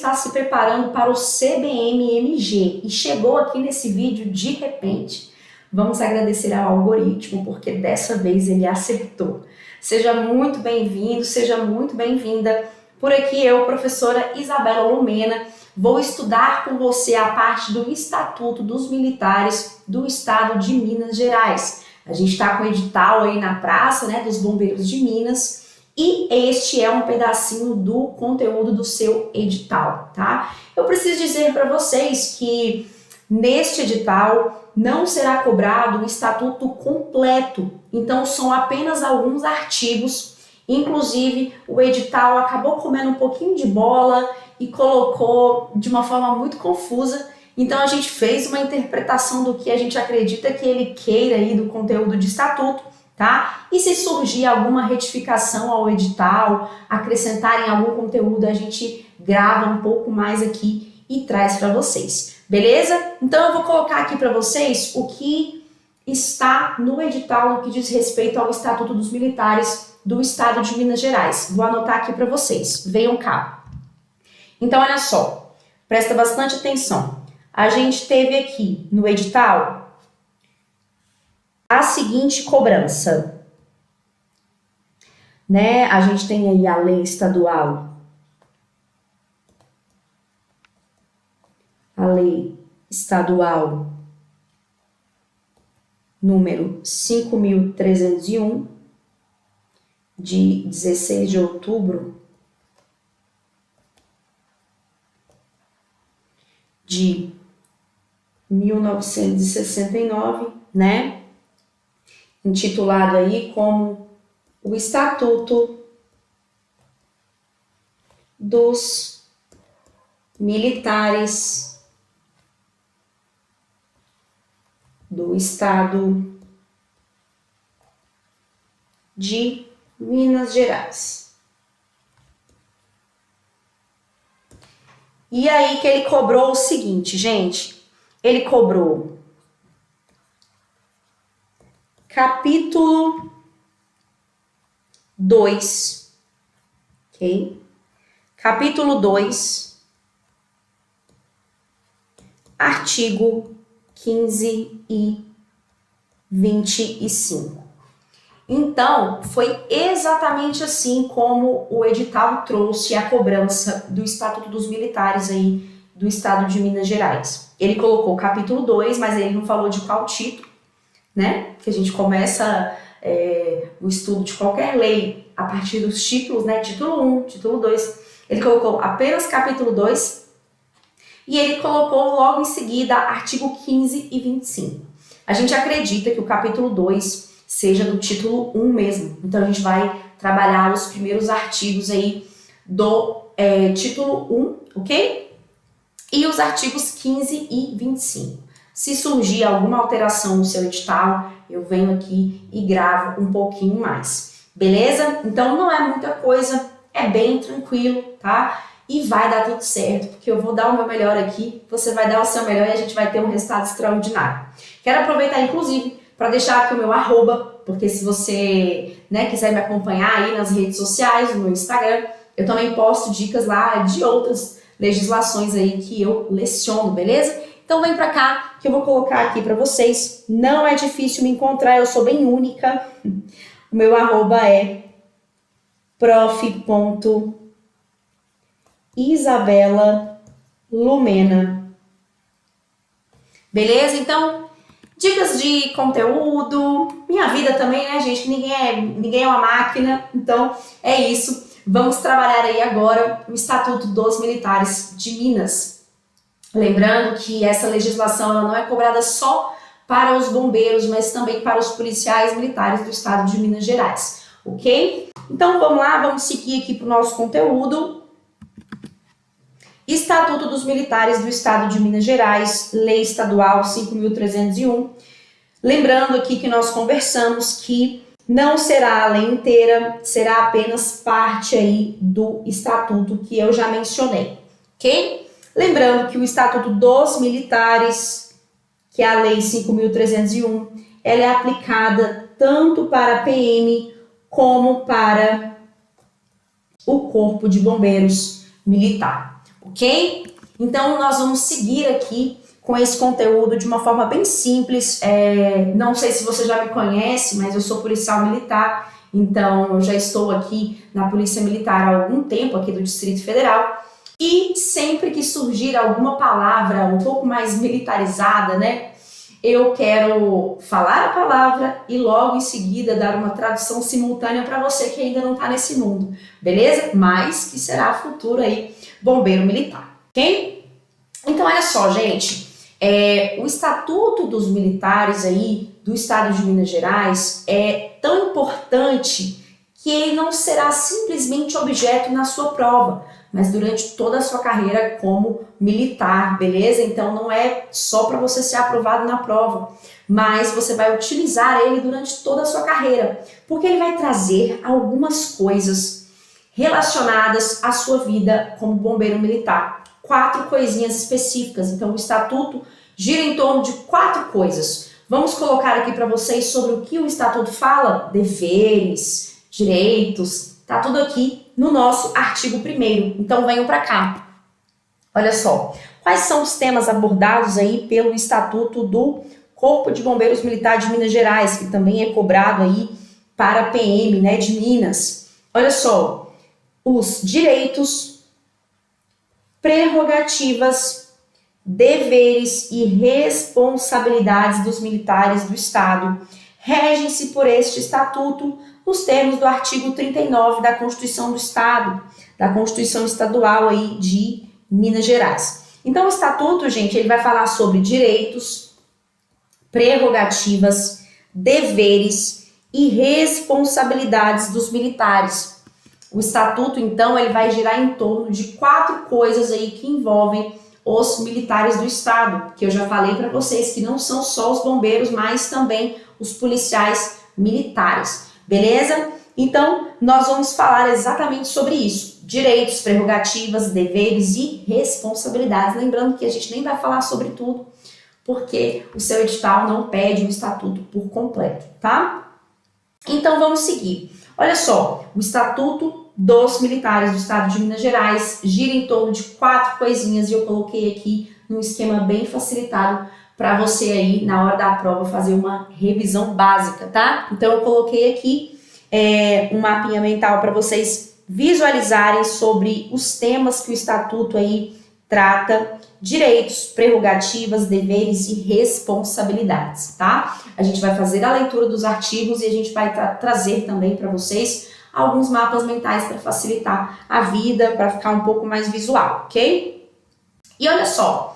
está se preparando para o CBM-MG e chegou aqui nesse vídeo de repente, vamos agradecer ao algoritmo, porque dessa vez ele acertou. Seja muito bem-vindo, seja muito bem-vinda. Por aqui eu, professora Isabela Lumena, vou estudar com você a parte do Estatuto dos Militares do Estado de Minas Gerais. A gente está com o edital aí na praça, né, dos Bombeiros de Minas, e este é um pedacinho do conteúdo do seu edital, tá? Eu preciso dizer para vocês que neste edital não será cobrado o estatuto completo, então são apenas alguns artigos. Inclusive, o edital acabou comendo um pouquinho de bola e colocou de uma forma muito confusa. Então a gente fez uma interpretação do que a gente acredita que ele queira aí do conteúdo de estatuto, tá? E se surgir alguma retificação ao edital, acrescentarem algum conteúdo, a gente grava um pouco mais aqui e traz para vocês, beleza? Então eu vou colocar aqui para vocês o que está no edital no que diz respeito ao Estatuto dos Militares do Estado de Minas Gerais. Vou anotar aqui para vocês, venham cá. Então olha só, presta bastante atenção. A gente teve aqui no edital a seguinte cobrança, né? A gente tem aí a lei estadual, número 5.301, de 16 de outubro de 1969, né? Intitulado aí como o Estatuto dos Militares do Estado de Minas Gerais. E aí que ele cobrou o seguinte, gente, ele cobrou capítulo 2, ok? Capítulo 2, artigo 15 e 25. Então, foi exatamente assim como o edital trouxe a cobrança do Estatuto dos Militares aí do Estado de Minas Gerais. Ele colocou capítulo 2, mas ele não falou de qual título, né? Que a gente começa o estudo de qualquer lei a partir dos títulos, né? Título 1, título 2. Ele colocou apenas capítulo 2 e ele colocou logo em seguida artigo 15 e 25. A gente acredita que o capítulo 2 seja do título 1 mesmo. Então a gente vai trabalhar os primeiros artigos aí do título 1, ok? E os artigos 15 e 25. Se surgir alguma alteração no seu edital, eu venho aqui e gravo um pouquinho mais, beleza? Então não é muita coisa, é bem tranquilo, tá? E vai dar tudo certo, porque eu vou dar o meu melhor aqui, você vai dar o seu melhor e a gente vai ter um resultado extraordinário. Quero aproveitar, inclusive, para deixar aqui o meu arroba, porque se você, né, quiser me acompanhar aí nas redes sociais, no meu Instagram, eu também posto dicas lá de outras legislações aí que eu leciono, beleza? Então vem pra cá que eu vou colocar aqui pra vocês. Não é difícil me encontrar, eu sou bem única. O meu arroba é prof.Isabela Lumena. Beleza? Então, dicas de conteúdo, minha vida também, né, gente? Ninguém é uma máquina, então é isso. Vamos trabalhar aí agora o Estatuto dos Militares de Minas. Lembrando que essa legislação ela não é cobrada só para os bombeiros, mas também para os policiais militares do Estado de Minas Gerais, ok? Então vamos lá, vamos seguir aqui para o nosso conteúdo. Estatuto dos Militares do Estado de Minas Gerais, Lei Estadual 5.301. Lembrando aqui que nós conversamos que não será a lei inteira, será apenas parte aí do estatuto que eu já mencionei, ok? Lembrando que o Estatuto dos Militares, que é a Lei 5.301, ela é aplicada tanto para a PM como para o Corpo de Bombeiros Militar. ok? Então, nós vamos seguir aqui com esse conteúdo de uma forma bem simples. Não sei se você já me conhece, mas eu sou policial militar, então eu já estou aqui na Polícia Militar há algum tempo, aqui do Distrito Federal, e sempre que surgir alguma palavra um pouco mais militarizada, né, eu quero falar a palavra e logo em seguida dar uma tradução simultânea para você que ainda não está nesse mundo, beleza? Mas que será futuro aí bombeiro militar, ok? Então, olha só, gente, o Estatuto dos Militares aí do Estado de Minas Gerais é tão importante que ele não será simplesmente objeto na sua prova, mas durante toda a sua carreira como militar, beleza? Então não é só para você ser aprovado na prova, mas você vai utilizar ele durante toda a sua carreira, porque ele vai trazer algumas coisas relacionadas à sua vida como bombeiro militar. 4 coisinhas específicas. Então o estatuto gira em torno de 4 coisas. Vamos colocar aqui para vocês sobre o que o estatuto fala: deveres, direitos, tá tudo aqui no nosso artigo 1º. Então venham para cá. Olha só, quais são os temas abordados aí pelo Estatuto do Corpo de Bombeiros Militar de Minas Gerais, que também é cobrado aí para a PM, né, de Minas. Olha só, os direitos, prerrogativas, deveres e responsabilidades dos militares do Estado regem-se por este estatuto nos termos do artigo 39 da Constituição do Estado, da Constituição Estadual aí de Minas Gerais. Então o estatuto, gente, ele vai falar sobre direitos, prerrogativas, deveres e responsabilidades dos militares. O estatuto, então, ele vai girar em torno de 4 coisas aí que envolvem os militares do Estado, que eu já falei para vocês que não são só os bombeiros, mas também os policiais militares, beleza? Então, nós vamos falar exatamente sobre isso: direitos, prerrogativas, deveres e responsabilidades. Lembrando que a gente nem vai falar sobre tudo, porque o seu edital não pede o estatuto por completo, tá? Então, vamos seguir. Olha só, o Estatuto dos Militares do Estado de Minas Gerais gira em torno de 4 coisinhas e eu coloquei aqui num esquema bem facilitado para você aí, na hora da prova, fazer uma revisão básica, tá? Então, eu coloquei aqui um mapinha mental para vocês visualizarem sobre os temas que o Estatuto aí trata: direitos, prerrogativas, deveres e responsabilidades, tá? A gente vai fazer a leitura dos artigos e a gente vai trazer também para vocês alguns mapas mentais para facilitar a vida, para ficar um pouco mais visual, ok? E olha só,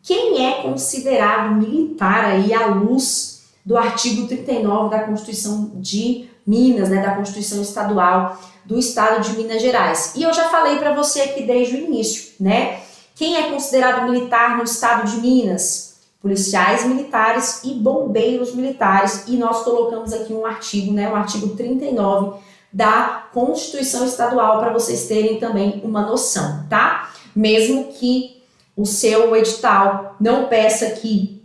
quem é considerado militar aí à luz do artigo 39 da Constituição de Minas, né, da Constituição Estadual do Estado de Minas Gerais? E eu já falei para você aqui desde o início, né? Quem é considerado militar no Estado de Minas? Policiais militares e bombeiros militares. E nós colocamos aqui um artigo, né, o artigo 39 da Constituição Estadual, para vocês terem também uma noção, tá? Mesmo que o seu edital não peça aqui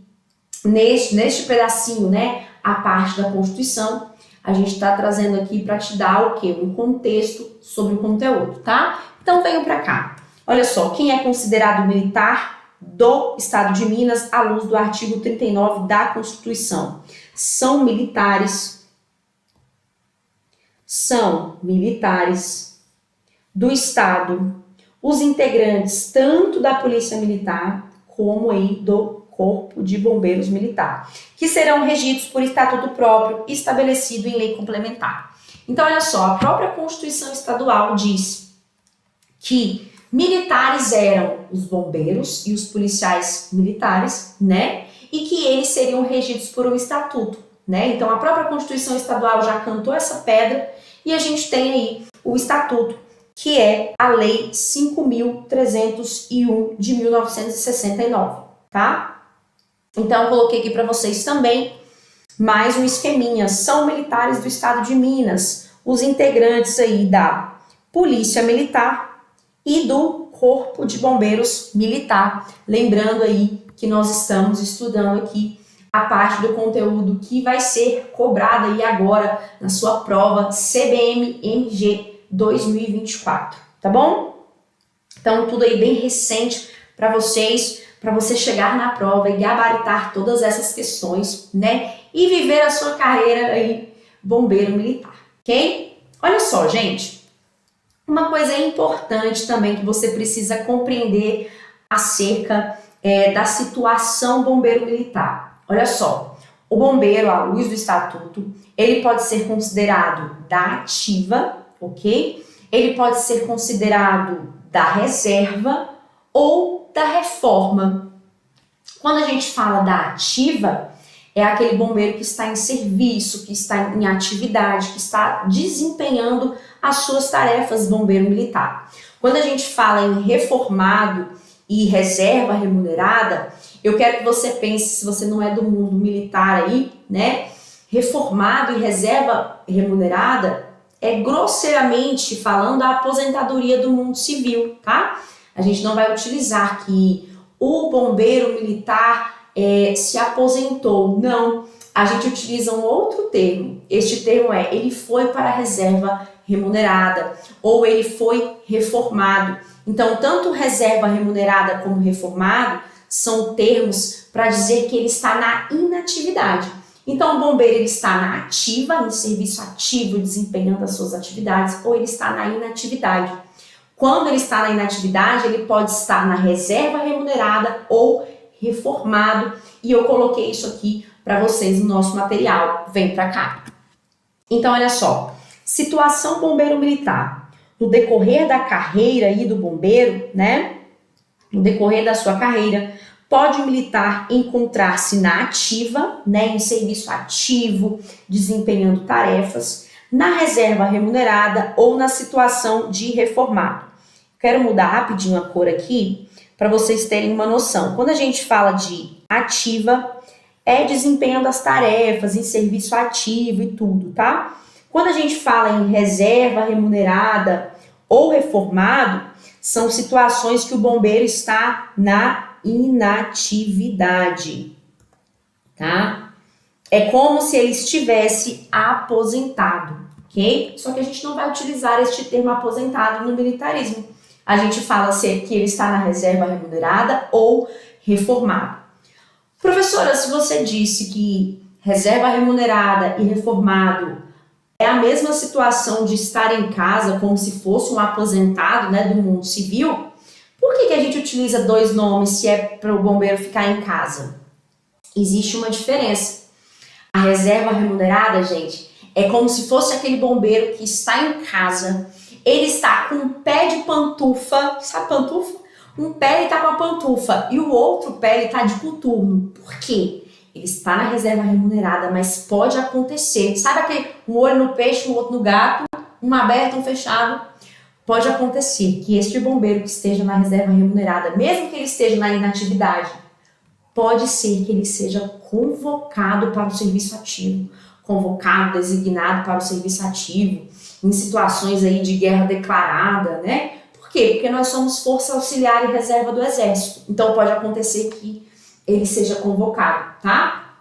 neste pedacinho, né, a parte da Constituição, a gente está trazendo aqui para te dar o quê? Um contexto sobre o conteúdo, tá? Então venham para cá. Olha só, quem é considerado militar do Estado de Minas à luz do artigo 39 da Constituição? São militares do Estado, os integrantes tanto da Polícia Militar como aí do Corpo de Bombeiros Militar, que serão regidos por estatuto próprio estabelecido em lei complementar. Então, olha só, a própria Constituição Estadual diz que militares eram os bombeiros e os policiais militares, né? E que eles seriam regidos por um estatuto, né? Então, a própria Constituição Estadual já cantou essa pedra e a gente tem aí o estatuto, que é a Lei 5.301 de 1969, tá? Então, eu coloquei aqui para vocês também mais um esqueminha. São militares do Estado de Minas, os integrantes aí da Polícia Militar e do Corpo de Bombeiros Militar. Lembrando aí que nós estamos estudando aqui a parte do conteúdo que vai ser cobrada aí agora na sua prova CBM-MG 2024, tá bom? Então, tudo aí bem recente para vocês, para você chegar na prova e gabaritar todas essas questões, né? E viver a sua carreira aí, bombeiro militar, ok? Olha só, gente, uma coisa importante também que você precisa compreender acerca da situação bombeiro militar. Olha só, o bombeiro, à luz do estatuto, ele pode ser considerado da ativa, ok? Ele pode ser considerado da reserva ou da reforma. Quando a gente fala da ativa, é aquele bombeiro que está em serviço, que está em atividade, que está desempenhando as suas tarefas bombeiro militar. Quando a gente fala em reformado e reserva remunerada, eu quero que você pense, se você não é do mundo militar aí, né? Reformado e reserva remunerada é grosseiramente falando a aposentadoria do mundo civil, tá? A gente não vai utilizar que o bombeiro militar se aposentou. Não, a gente utiliza um outro termo. Este termo é, ele foi para a reserva remunerada ou ele foi reformado. Então, tanto reserva remunerada como reformado são termos para dizer que ele está na inatividade. Então, o bombeiro ele está na ativa, em serviço ativo, desempenhando as suas atividades, ou ele está na inatividade. Quando ele está na inatividade, ele pode estar na reserva remunerada ou reformado, e eu coloquei isso aqui para vocês no nosso material. Vem para cá. Então, olha só, situação bombeiro militar. No decorrer da carreira aí do bombeiro, né? No decorrer da sua carreira, pode o militar encontrar-se na ativa, né? Em serviço ativo, desempenhando tarefas, na reserva remunerada ou na situação de reformado. Quero mudar rapidinho a cor aqui, para vocês terem uma noção. Quando a gente fala de ativa, é desempenhando as tarefas em serviço ativo e tudo, tá? Quando a gente fala em reserva remunerada ou reformado, são situações que o bombeiro está na inatividade, tá? É como se ele estivesse aposentado, ok? Só que a gente não vai utilizar este termo aposentado no militarismo. A gente fala que ele está na reserva remunerada ou reformado. Professora, se você disse que reserva remunerada e reformado é a mesma situação de estar em casa como se fosse um aposentado, né, do mundo civil, por que a gente utiliza dois nomes se é para o bombeiro ficar em casa? Existe uma diferença. A reserva remunerada, gente, é como se fosse aquele bombeiro que está em casa. Ele está com um pé de pantufa, sabe pantufa? Um pé ele está com a pantufa e o outro pé ele está de coturno. Por quê? Ele está na reserva remunerada, mas pode acontecer. Sabe aquele um olho no peixe, um outro no gato, um aberto, um fechado? Pode acontecer que este bombeiro que esteja na reserva remunerada, mesmo que ele esteja na inatividade, pode ser que ele seja convocado para o serviço ativo, convocado, designado para o serviço ativo, em situações aí de guerra declarada, né? Por quê? Porque nós somos força auxiliar e reserva do Exército. Então, pode acontecer que ele seja convocado, tá?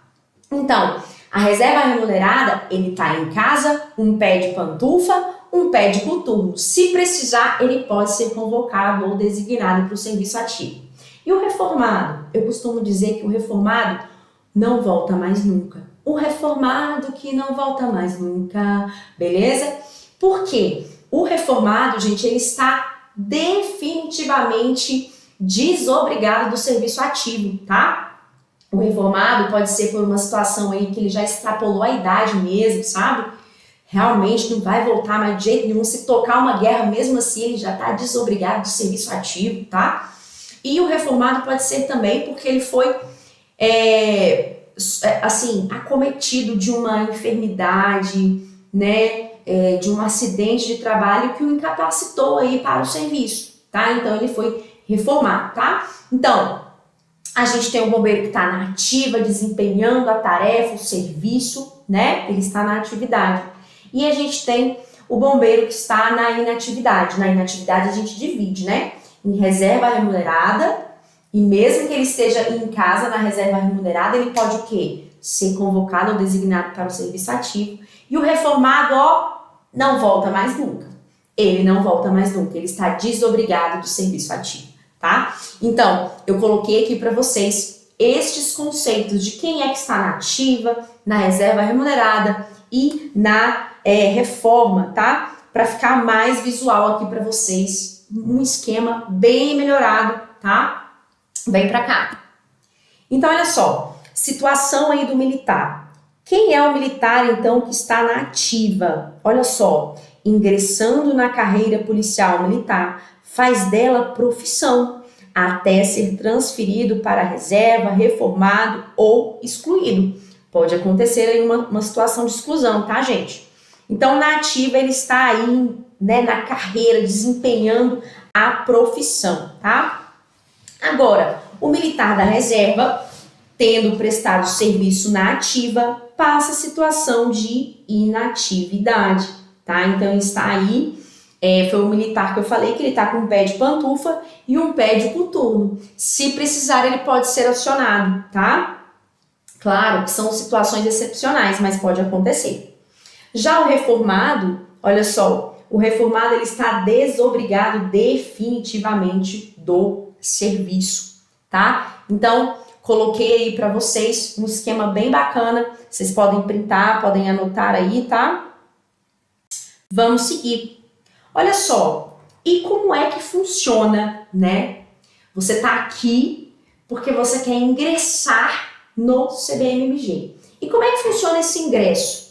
Então, a reserva remunerada, ele tá em casa, um pé de pantufa, um pé de coturno. Se precisar, ele pode ser convocado ou designado para o serviço ativo. E o reformado? Eu costumo dizer que o reformado não volta mais nunca. O reformado que não volta mais nunca, beleza? Por quê? O reformado, gente, ele está definitivamente desobrigado do serviço ativo, tá? O reformado pode ser por uma situação aí que ele já extrapolou a idade mesmo, sabe? Realmente não vai voltar mais de jeito nenhum. Se tocar uma guerra, mesmo assim, ele já está desobrigado do serviço ativo, tá? E o reformado pode ser também porque ele foi, acometido de uma enfermidade, né? De um acidente de trabalho que o incapacitou aí para o serviço, tá? Então, ele foi reformado, tá? Então, a gente tem o bombeiro que está na ativa, desempenhando a tarefa, o serviço, né? Ele está na atividade. E a gente tem o bombeiro que está na inatividade. Na inatividade a gente divide, né? Em reserva remunerada, e mesmo que ele esteja em casa na reserva remunerada, ele pode o quê? Ser convocado ou designado para o serviço ativo. E o reformado, não volta mais nunca. ele não volta mais nunca, ele está desobrigado do serviço ativo, tá? Então, eu coloquei aqui para vocês estes conceitos de quem é que está na ativa, na reserva remunerada e na reforma, tá? Para ficar mais visual aqui para vocês, um esquema bem melhorado, tá? Vem para cá. Então, olha só, situação aí do militar. Quem é o militar, então, que está na ativa? Olha só, ingressando na carreira policial militar, faz dela profissão, até ser transferido para a reserva, reformado ou excluído. Pode acontecer aí uma situação de exclusão, tá, gente? Então, na ativa, ele está aí, né, na carreira, desempenhando a profissão, tá? Agora, o militar da reserva, tendo prestado serviço na ativa, passa a situação de inatividade, tá? Então, ele está aí, foi o militar que eu falei que ele está com um pé de pantufa e um pé de coturno. Se precisar, ele pode ser acionado, tá? Claro que são situações excepcionais, mas pode acontecer. Já o reformado, olha só, o reformado ele está desobrigado definitivamente do serviço, tá? Então, coloquei aí para vocês um esquema bem bacana, vocês podem printar, podem anotar aí, tá? Vamos seguir. Olha só, e como é que funciona, né? Você tá aqui porque você quer ingressar no CBMMG. E como é que funciona esse ingresso?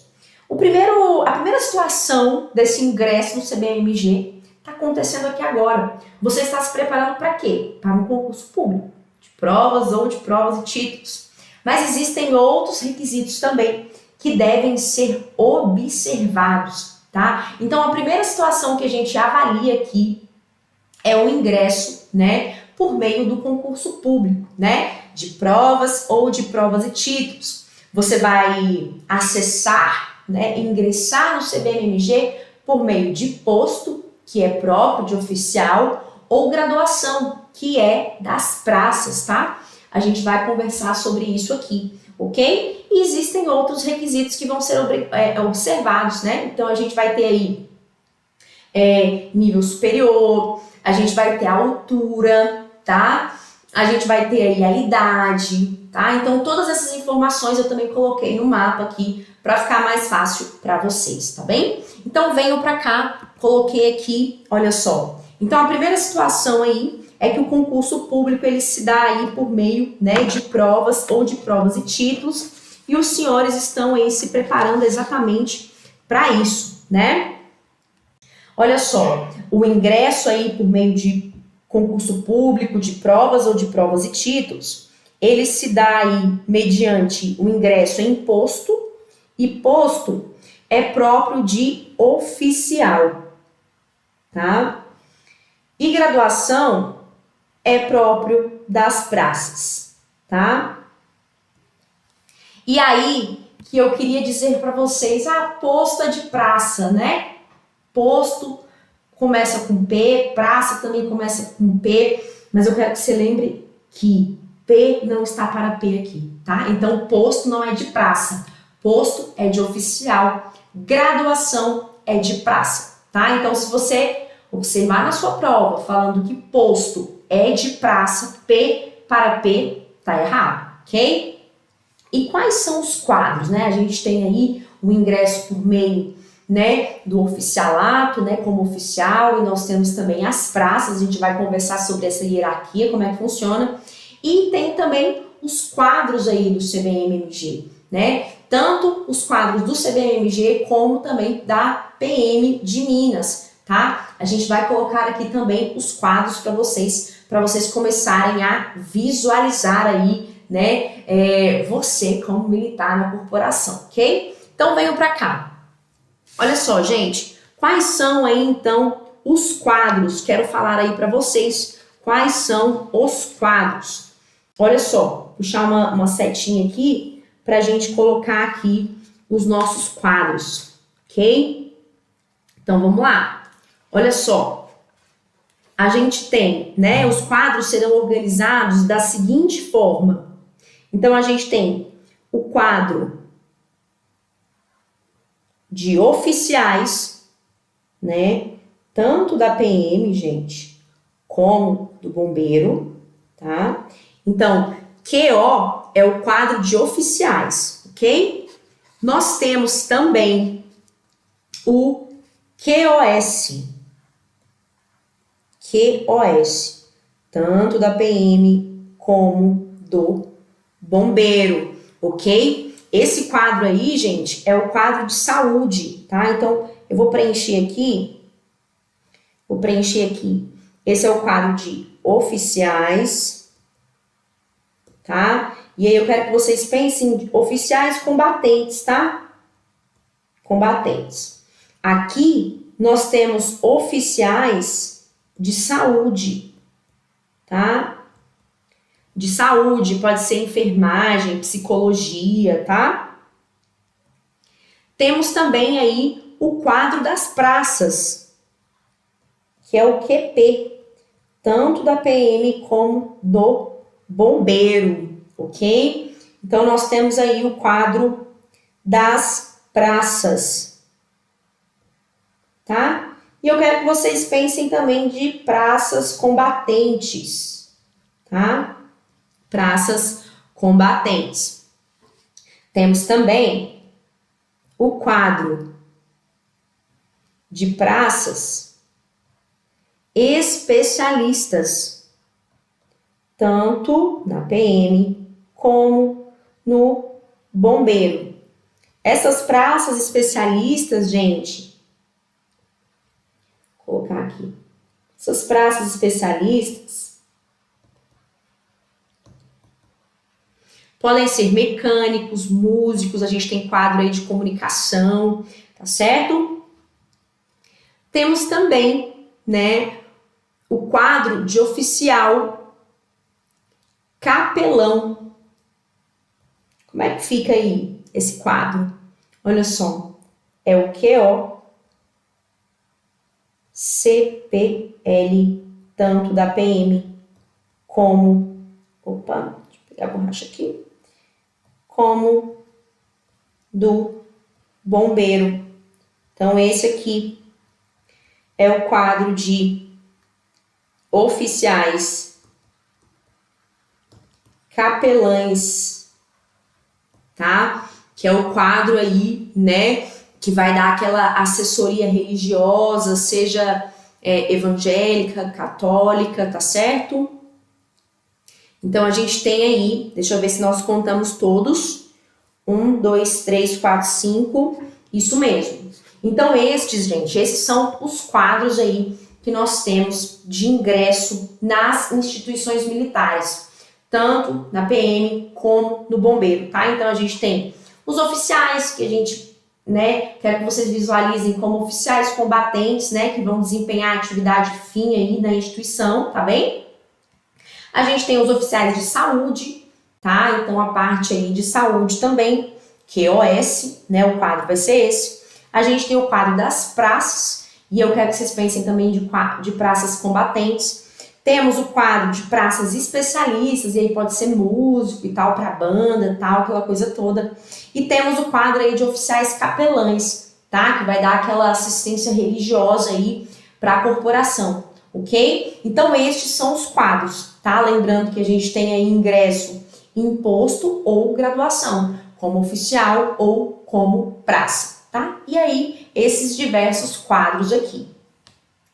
A primeira situação desse ingresso no CBMMG está acontecendo aqui agora. Você está se preparando para quê? Para um concurso público, de provas ou de provas e títulos. Mas existem outros requisitos também que devem ser observados, tá? Então, a primeira situação que a gente avalia aqui é o ingresso, né, por meio do concurso público, né, de provas ou de provas e títulos. Você vai acessar, né, ingressar no CBMMG por meio de posto, que é próprio de oficial, ou graduação, que é das praças, tá? A gente vai conversar sobre isso aqui, ok? E existem outros requisitos que vão ser observados, né? Então, a gente vai ter aí nível superior, a gente vai ter a altura, tá? A gente vai ter aí a idade, tá? Então, todas essas informações eu também coloquei no mapa aqui para ficar mais fácil para vocês, tá bem? Então, venham para cá, coloquei aqui, olha só. Então, a primeira situação aí é que o concurso público, ele se dá aí por meio, né, de provas ou de provas e títulos, e os senhores estão aí se preparando exatamente para isso, né? Olha só, o ingresso aí por meio de concurso público, de provas ou de provas e títulos, ele se dá aí mediante o ingresso em posto, e posto é próprio de oficial, tá? E graduação é próprio das praças, tá? E aí que eu queria dizer para vocês, posto é de praça, né? Posto começa com P, praça também começa com P, mas eu quero que você lembre que P não está para P aqui, tá? Então, posto não é de praça, posto é de oficial, graduação é de praça, tá? Então, se você observar na sua prova falando que posto é de praça, P para P, tá errado, ok? E quais são os quadros, né? A gente tem aí o ingresso por meio, né, do oficialato, né, como oficial, e nós temos também as praças, a gente vai conversar sobre essa hierarquia, como é que funciona, e tem também os quadros aí do CBMMG, né, tanto os quadros do CBMMG como também da PM de Minas, tá? A gente vai colocar aqui também os quadros para vocês começarem a visualizar aí, né, você como militar na corporação, ok? Então venham para cá. Olha só, gente, quais são aí então os quadros? Quero falar aí para vocês quais são os quadros. Olha só, puxar uma setinha aqui para a gente colocar aqui os nossos quadros, ok? Então vamos lá. Olha só, a gente tem, né? Os quadros serão organizados da seguinte forma. Então a gente tem o quadro de oficiais, né? tanto da PM, gente, como do bombeiro, tá? Então, QO é o quadro de oficiais, ok? Nós temos também o QoS. QoS, tanto da PM como do bombeiro, ok? Esse quadro aí, gente, é o quadro de saúde, tá? Então, eu vou preencher aqui. Esse é o quadro de oficiais, tá? E aí eu quero que vocês pensem em oficiais combatentes, tá? Combatentes. Aqui nós temos oficiais de saúde, tá? De saúde, pode ser enfermagem, psicologia, tá? Temos também aí o quadro das praças, que é o QP, tanto da PM como do bombeiro, ok? Então, nós temos aí o quadro das praças, tá? E eu quero que vocês pensem também de praças combatentes, tá? Praças combatentes. Temos também o quadro de praças especialistas, tanto na PM como no bombeiro. Essas praças especialistas, gente, vou colocar aqui. Essas praças especialistas podem ser mecânicos, músicos, a gente tem quadro aí de comunicação, tá certo? Temos também, né, o quadro de oficial capelão. Como é que fica aí esse quadro? Olha só, é o QO, CPL, tanto da PM como, deixa eu pegar a borracha aqui, como do bombeiro. Então, esse aqui é o quadro de oficiais capelães, tá? Que é o quadro aí, né, que vai dar aquela assessoria religiosa, seja evangélica, católica, tá certo? Então, a gente tem aí, deixa eu ver se nós contamos todos. 1, 2, 3, 4, 5, isso mesmo. Então, esses são os quadros aí que nós temos de ingresso nas instituições militares, tanto na PM como no bombeiro, tá? Então, a gente tem os oficiais, que a gente, né, quero que vocês visualizem como oficiais combatentes, né, que vão desempenhar atividade fim aí na instituição, tá bem? A gente tem os oficiais de saúde, tá? Então, a parte aí de saúde também, QoS, né, o quadro vai ser esse. A gente tem o quadro das praças, e eu quero que vocês pensem também de praças combatentes. Temos o quadro de praças especialistas, e aí pode ser músico e tal, para banda, tal, aquela coisa toda. E temos o quadro aí de oficiais capelães, tá? Que vai dar aquela assistência religiosa aí para a corporação, ok? Então, estes são os quadros, tá? Lembrando que a gente tem aí ingresso em posto ou graduação, como oficial ou como praça, tá? E aí, esses diversos quadros aqui.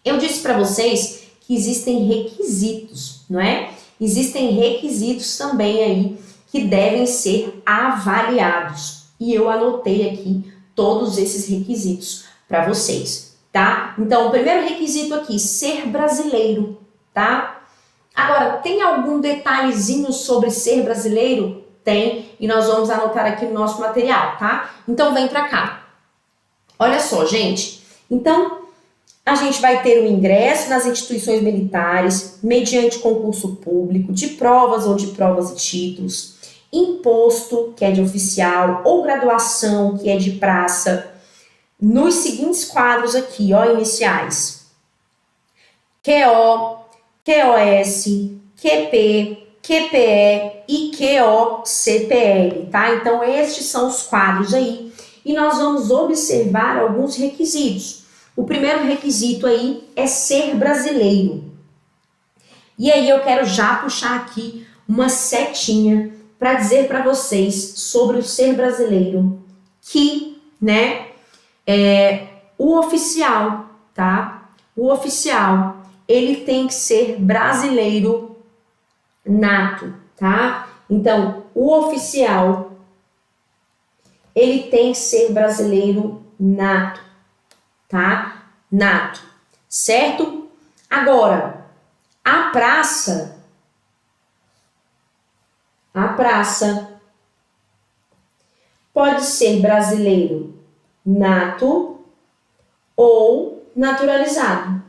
Eu disse para vocês que existem requisitos, não é? Existem requisitos também aí que devem ser avaliados. E eu anotei aqui todos esses requisitos para vocês, tá? Então, o primeiro requisito aqui, ser brasileiro, tá? Agora, tem algum detalhezinho sobre ser brasileiro? Tem, e nós vamos anotar aqui no nosso material, tá? Então, vem pra cá. Olha só, gente. Então, a gente vai ter o ingresso nas instituições militares, mediante concurso público, de provas ou de provas e títulos, imposto, que é de oficial, ou graduação, que é de praça, nos seguintes quadros aqui, ó, iniciais. QO, QoS, QP, QPE e QoCPL, tá? Então, estes são os quadros aí e nós vamos observar alguns requisitos. O primeiro requisito aí é ser brasileiro. E aí eu quero já puxar aqui uma setinha para dizer para vocês sobre o ser brasileiro, que, né, o oficial, tá? O oficial, ele tem que ser brasileiro nato, tá? Então, o oficial, ele tem que ser brasileiro nato, tá? Nato, certo? Agora, a praça pode ser brasileiro nato ou naturalizado.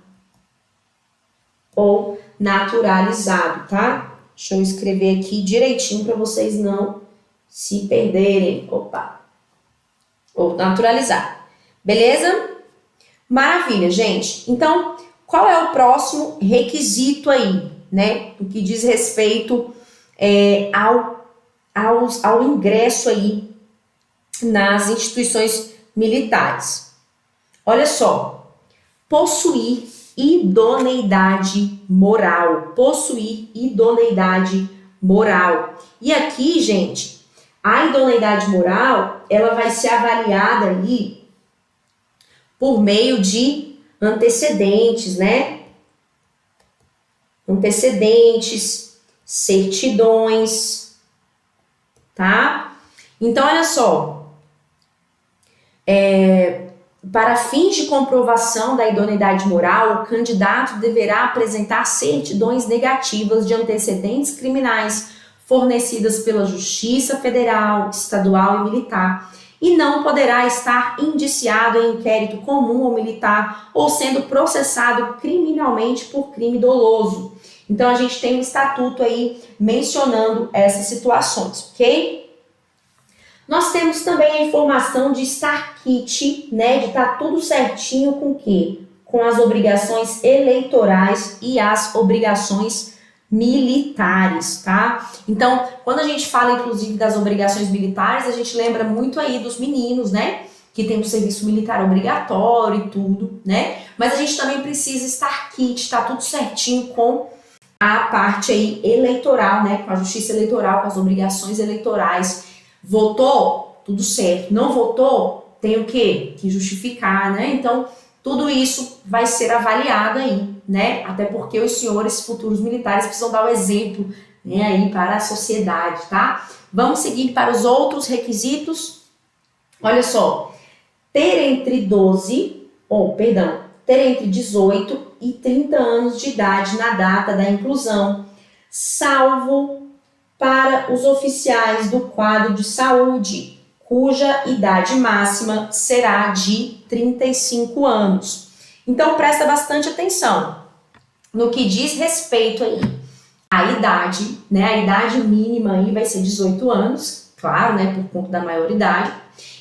Ou naturalizado, tá? Deixa eu escrever aqui direitinho para vocês não se perderem. Opa! Ou naturalizado. Beleza? Maravilha, gente. Então, qual é o próximo requisito aí, né? O que diz respeito ao ingresso aí nas instituições militares. Olha só, possuir idoneidade moral. Possuir idoneidade moral. E aqui, gente, a idoneidade moral, ela vai ser avaliada aí por meio de antecedentes, né? Antecedentes, certidões, tá? Então, olha só, para fins de comprovação da idoneidade moral, o candidato deverá apresentar certidões negativas de antecedentes criminais fornecidas pela Justiça Federal, Estadual e Militar, e não poderá estar indiciado em inquérito comum ou militar ou sendo processado criminalmente por crime doloso. Então, a gente tem um estatuto aí mencionando essas situações, ok? Nós temos também a informação de estar kit, né, de estar tudo certinho com o quê? Com as obrigações eleitorais e as obrigações militares, tá? Então, quando a gente fala, inclusive, das obrigações militares, a gente lembra muito aí dos meninos, né, que tem o serviço militar obrigatório e tudo, né? Mas a gente também precisa estar kit, tá tudo certinho com a parte aí eleitoral, né, com a justiça eleitoral, com as obrigações eleitorais. Votou? Tudo certo. Não votou? Tem o quê? Que justificar, né? Então, tudo isso vai ser avaliado aí, né? Até porque os senhores futuros militares precisam dar o exemplo, né, aí para a sociedade, tá? Vamos seguir para os outros requisitos. Olha só, ter entre 18 e 30 anos de idade na data da inclusão, salvo para os oficiais do quadro de saúde, cuja idade máxima será de 35 anos. Então, presta bastante atenção no que diz respeito aí à idade, né? A idade mínima aí vai ser 18 anos, claro, né, por conta da maioridade,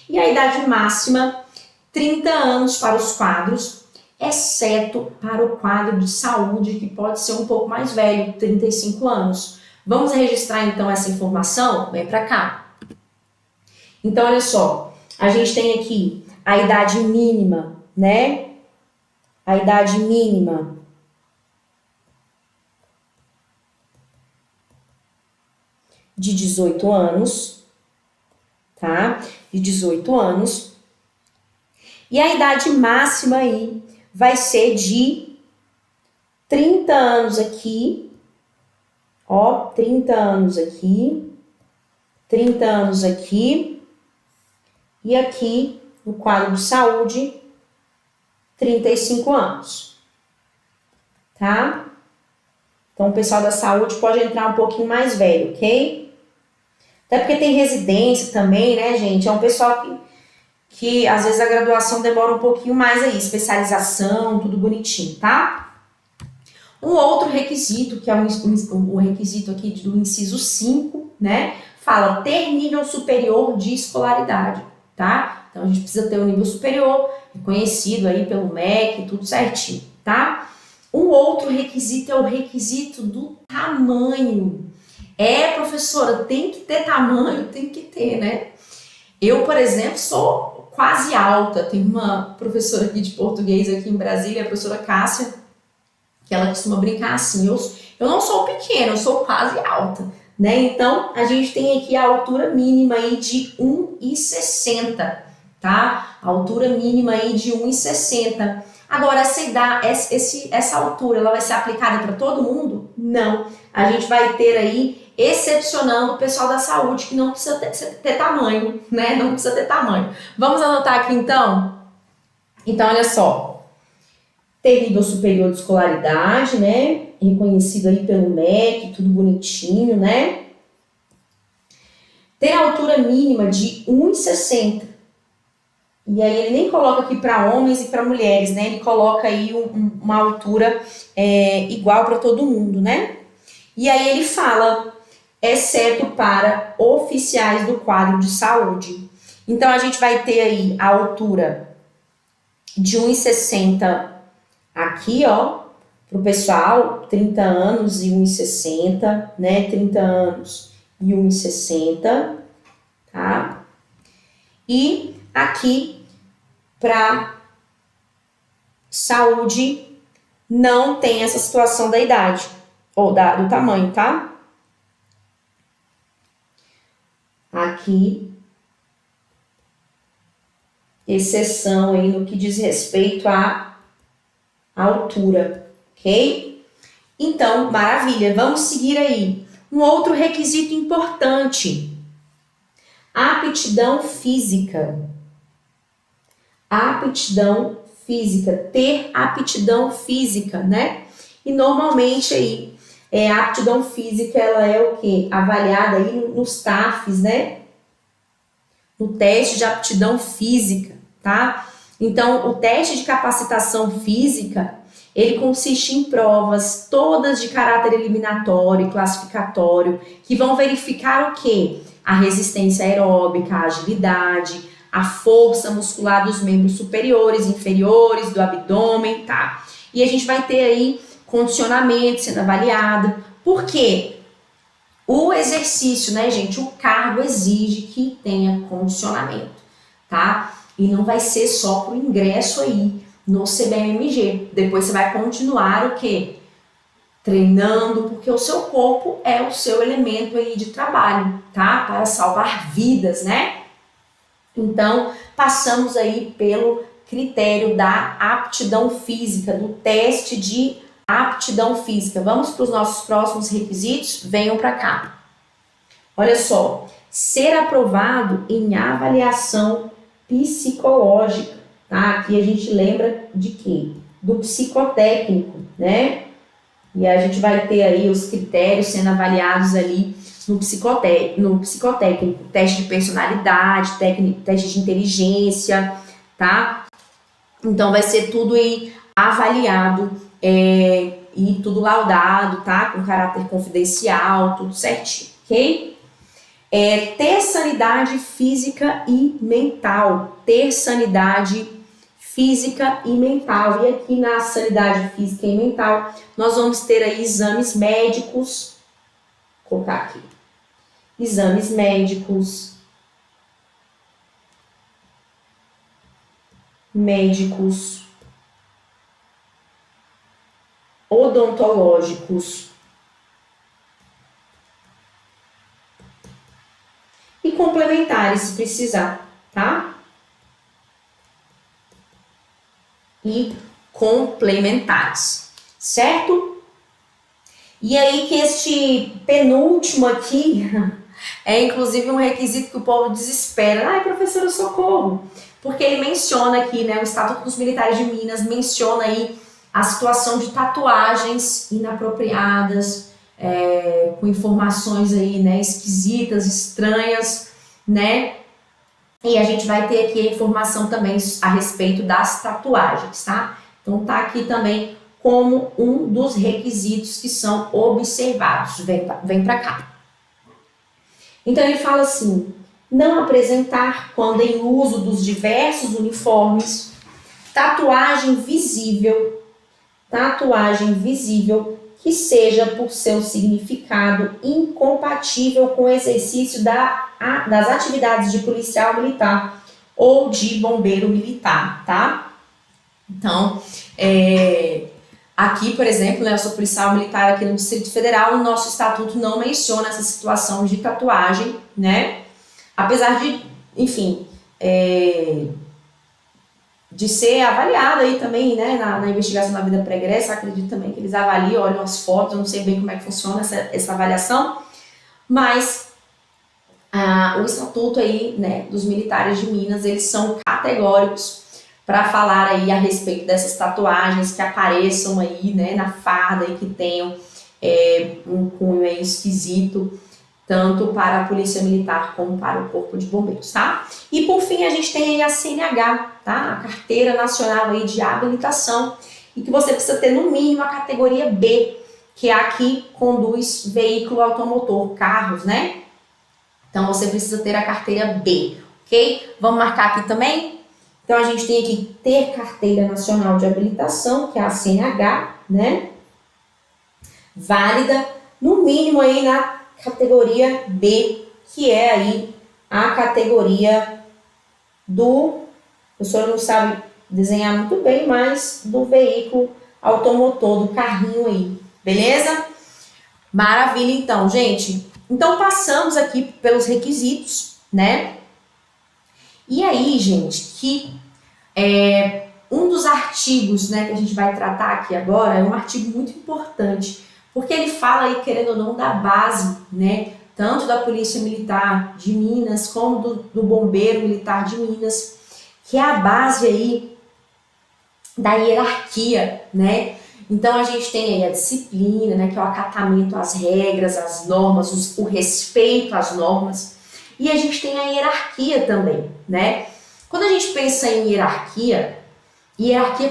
e a idade máxima 30 anos para os quadros, exceto para o quadro de saúde, que pode ser um pouco mais velho, 35 anos. Vamos registrar então essa informação? Vem para cá. Então, olha só, a gente tem aqui a idade mínima, né? A idade mínima de 18 anos, tá? De 18 anos. E a idade máxima aí vai ser de 30 anos aqui, ó, 30 anos aqui, 30 anos aqui, e aqui no quadro de saúde, 35 anos, tá? Então, o pessoal da saúde pode entrar um pouquinho mais velho, ok? Até porque tem residência também, né, gente? É um pessoal que às vezes a graduação demora um pouquinho mais aí, especialização, tudo bonitinho, tá? Um outro requisito, que é o requisito aqui do inciso 5, né? Fala ter nível superior de escolaridade, tá? Então, a gente precisa ter um nível superior, reconhecido aí pelo MEC, tudo certinho, tá? Um outro requisito é o requisito do tamanho. Professora, tem que ter tamanho? Tem que ter, né? Eu, por exemplo, sou quase alta. Tem uma professora aqui de português aqui em Brasília, a professora Cássia, que ela costuma brincar assim, eu não sou pequena, eu sou quase alta, né? Então, a gente tem aqui a altura mínima aí de 1,60, tá? A altura mínima aí de 1,60. Agora, essa altura, ela vai ser aplicada para todo mundo? Não. A gente vai ter aí, excepcionando o pessoal da saúde, que não precisa ter tamanho, né? Não precisa ter tamanho. Vamos anotar aqui, então? Então, olha só. Ter nível superior de escolaridade, né? Reconhecido aí pelo MEC, tudo bonitinho, né? Ter altura mínima de 1,60. E aí ele nem coloca aqui para homens e para mulheres, né? Ele coloca aí uma altura igual para todo mundo, né? E aí ele fala, exceto para oficiais do quadro de saúde. Então a gente vai ter aí a altura de 1,60 aqui, ó, pro pessoal, 30 anos e 1,60, né? 30 anos e 1,60, tá? E aqui para saúde não tem essa situação da idade ou do tamanho, tá? Aqui, exceção aí no que diz respeito à altura, ok? Então, maravilha, vamos seguir aí. Um outro requisito importante, aptidão física. Aptidão física, ter aptidão física, né? E normalmente aí, a aptidão física, ela é o quê? Avaliada aí nos TAFs, né? No teste de aptidão física, tá? Então, o teste de capacitação física, ele consiste em provas, todas de caráter eliminatório e classificatório, que vão verificar o quê? A resistência aeróbica, a agilidade, a força muscular dos membros superiores, inferiores, do abdômen, tá? E a gente vai ter aí condicionamento sendo avaliado. Por quê? O exercício, né, gente? O cargo exige que tenha condicionamento, tá? E não vai ser só pro ingresso aí no CBMMG. Depois você vai continuar o quê? Treinando, porque o seu corpo é o seu elemento aí de trabalho, tá? Para salvar vidas, né? Então, passamos aí pelo critério da aptidão física, do teste de aptidão física. Vamos para os nossos próximos requisitos? Venham para cá. Olha só, ser aprovado em avaliação psicológica, tá? Aqui a gente lembra de quê? Do psicotécnico, né? E a gente vai ter aí os critérios sendo avaliados ali no psicotécnico, teste de personalidade, teste de inteligência, tá? Então vai ser tudo aí avaliado e tudo laudado, tá? Com caráter confidencial, tudo certinho, ok? Ter sanidade física e mental. Ter sanidade física e mental. E aqui na sanidade física e mental, nós vamos ter aí exames médicos. Vou colocar aqui. Exames médicos. Odontológicos. E complementares, se precisar, tá? E complementares, certo? E aí que este penúltimo aqui é inclusive um requisito que o povo desespera. Ai, professora, socorro! Porque ele menciona aqui, né, o Estatuto dos Militares de Minas menciona aí a situação de tatuagens inapropriadas, com informações aí, né, esquisitas, estranhas, né? E a gente vai ter aqui a informação também a respeito das tatuagens, tá? Então tá aqui também como um dos requisitos que são observados. Vem pra cá. Então ele fala assim, não apresentar, quando em uso dos diversos uniformes, tatuagem visível que seja por seu significado incompatível com o exercício das atividades de policial militar ou de bombeiro militar, tá? Então, aqui, por exemplo, né, eu sou policial militar aqui no Distrito Federal, o nosso estatuto não menciona essa situação de tatuagem, né? Apesar de, enfim, de ser avaliado aí também, né, na investigação da vida pregressa, acredito também que eles avaliam, olham as fotos, eu não sei bem como é que funciona essa avaliação, mas o estatuto aí, né, dos militares de Minas, eles são categóricos para falar aí a respeito dessas tatuagens que apareçam aí, né, na farda e que tenham um cunho aí esquisito, tanto para a Polícia Militar como para o Corpo de Bombeiros, tá? E por fim a gente tem aí a CNH, tá? A Carteira Nacional aí de Habilitação, e que você precisa ter no mínimo a categoria B, que é a que conduz veículo automotor, carros, né? Então você precisa ter a carteira B, ok? Vamos marcar aqui também? Então a gente tem aqui ter Carteira Nacional de Habilitação, que é a CNH, né? Válida, no mínimo aí na categoria B, que é aí a categoria do, o senhor não sabe desenhar muito bem, mas do veículo automotor, do carrinho aí, beleza? Maravilha, então, gente. Então, passamos aqui pelos requisitos, né? E aí, gente, que um dos artigos, né, que a gente vai tratar aqui agora é um artigo muito importante, porque ele fala aí, querendo ou não, da base, né, tanto da Polícia Militar de Minas, como do Bombeiro Militar de Minas, que é a base aí da hierarquia, né? Então a gente tem aí a disciplina, né, que é o acatamento às regras, às normas, o respeito às normas, e a gente tem a hierarquia também, né? Quando a gente pensa em hierarquia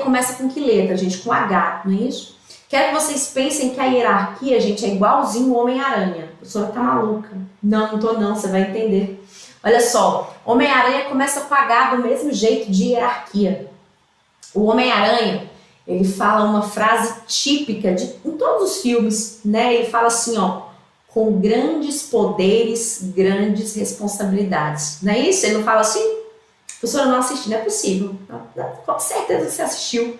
começa com que letra, gente? Com H, não é isso? Quero que vocês pensem que a hierarquia, gente, é igualzinho o Homem-Aranha. A pessoa tá maluca. Não tô não, você vai entender. Olha só, Homem-Aranha começa com H do mesmo jeito de hierarquia. O Homem-Aranha, ele fala uma frase típica em todos os filmes, né? Ele fala assim, ó, com grandes poderes, grandes responsabilidades. Não é isso? Ele não fala assim? A pessoa não assistiu, não é possível. Com certeza você assistiu.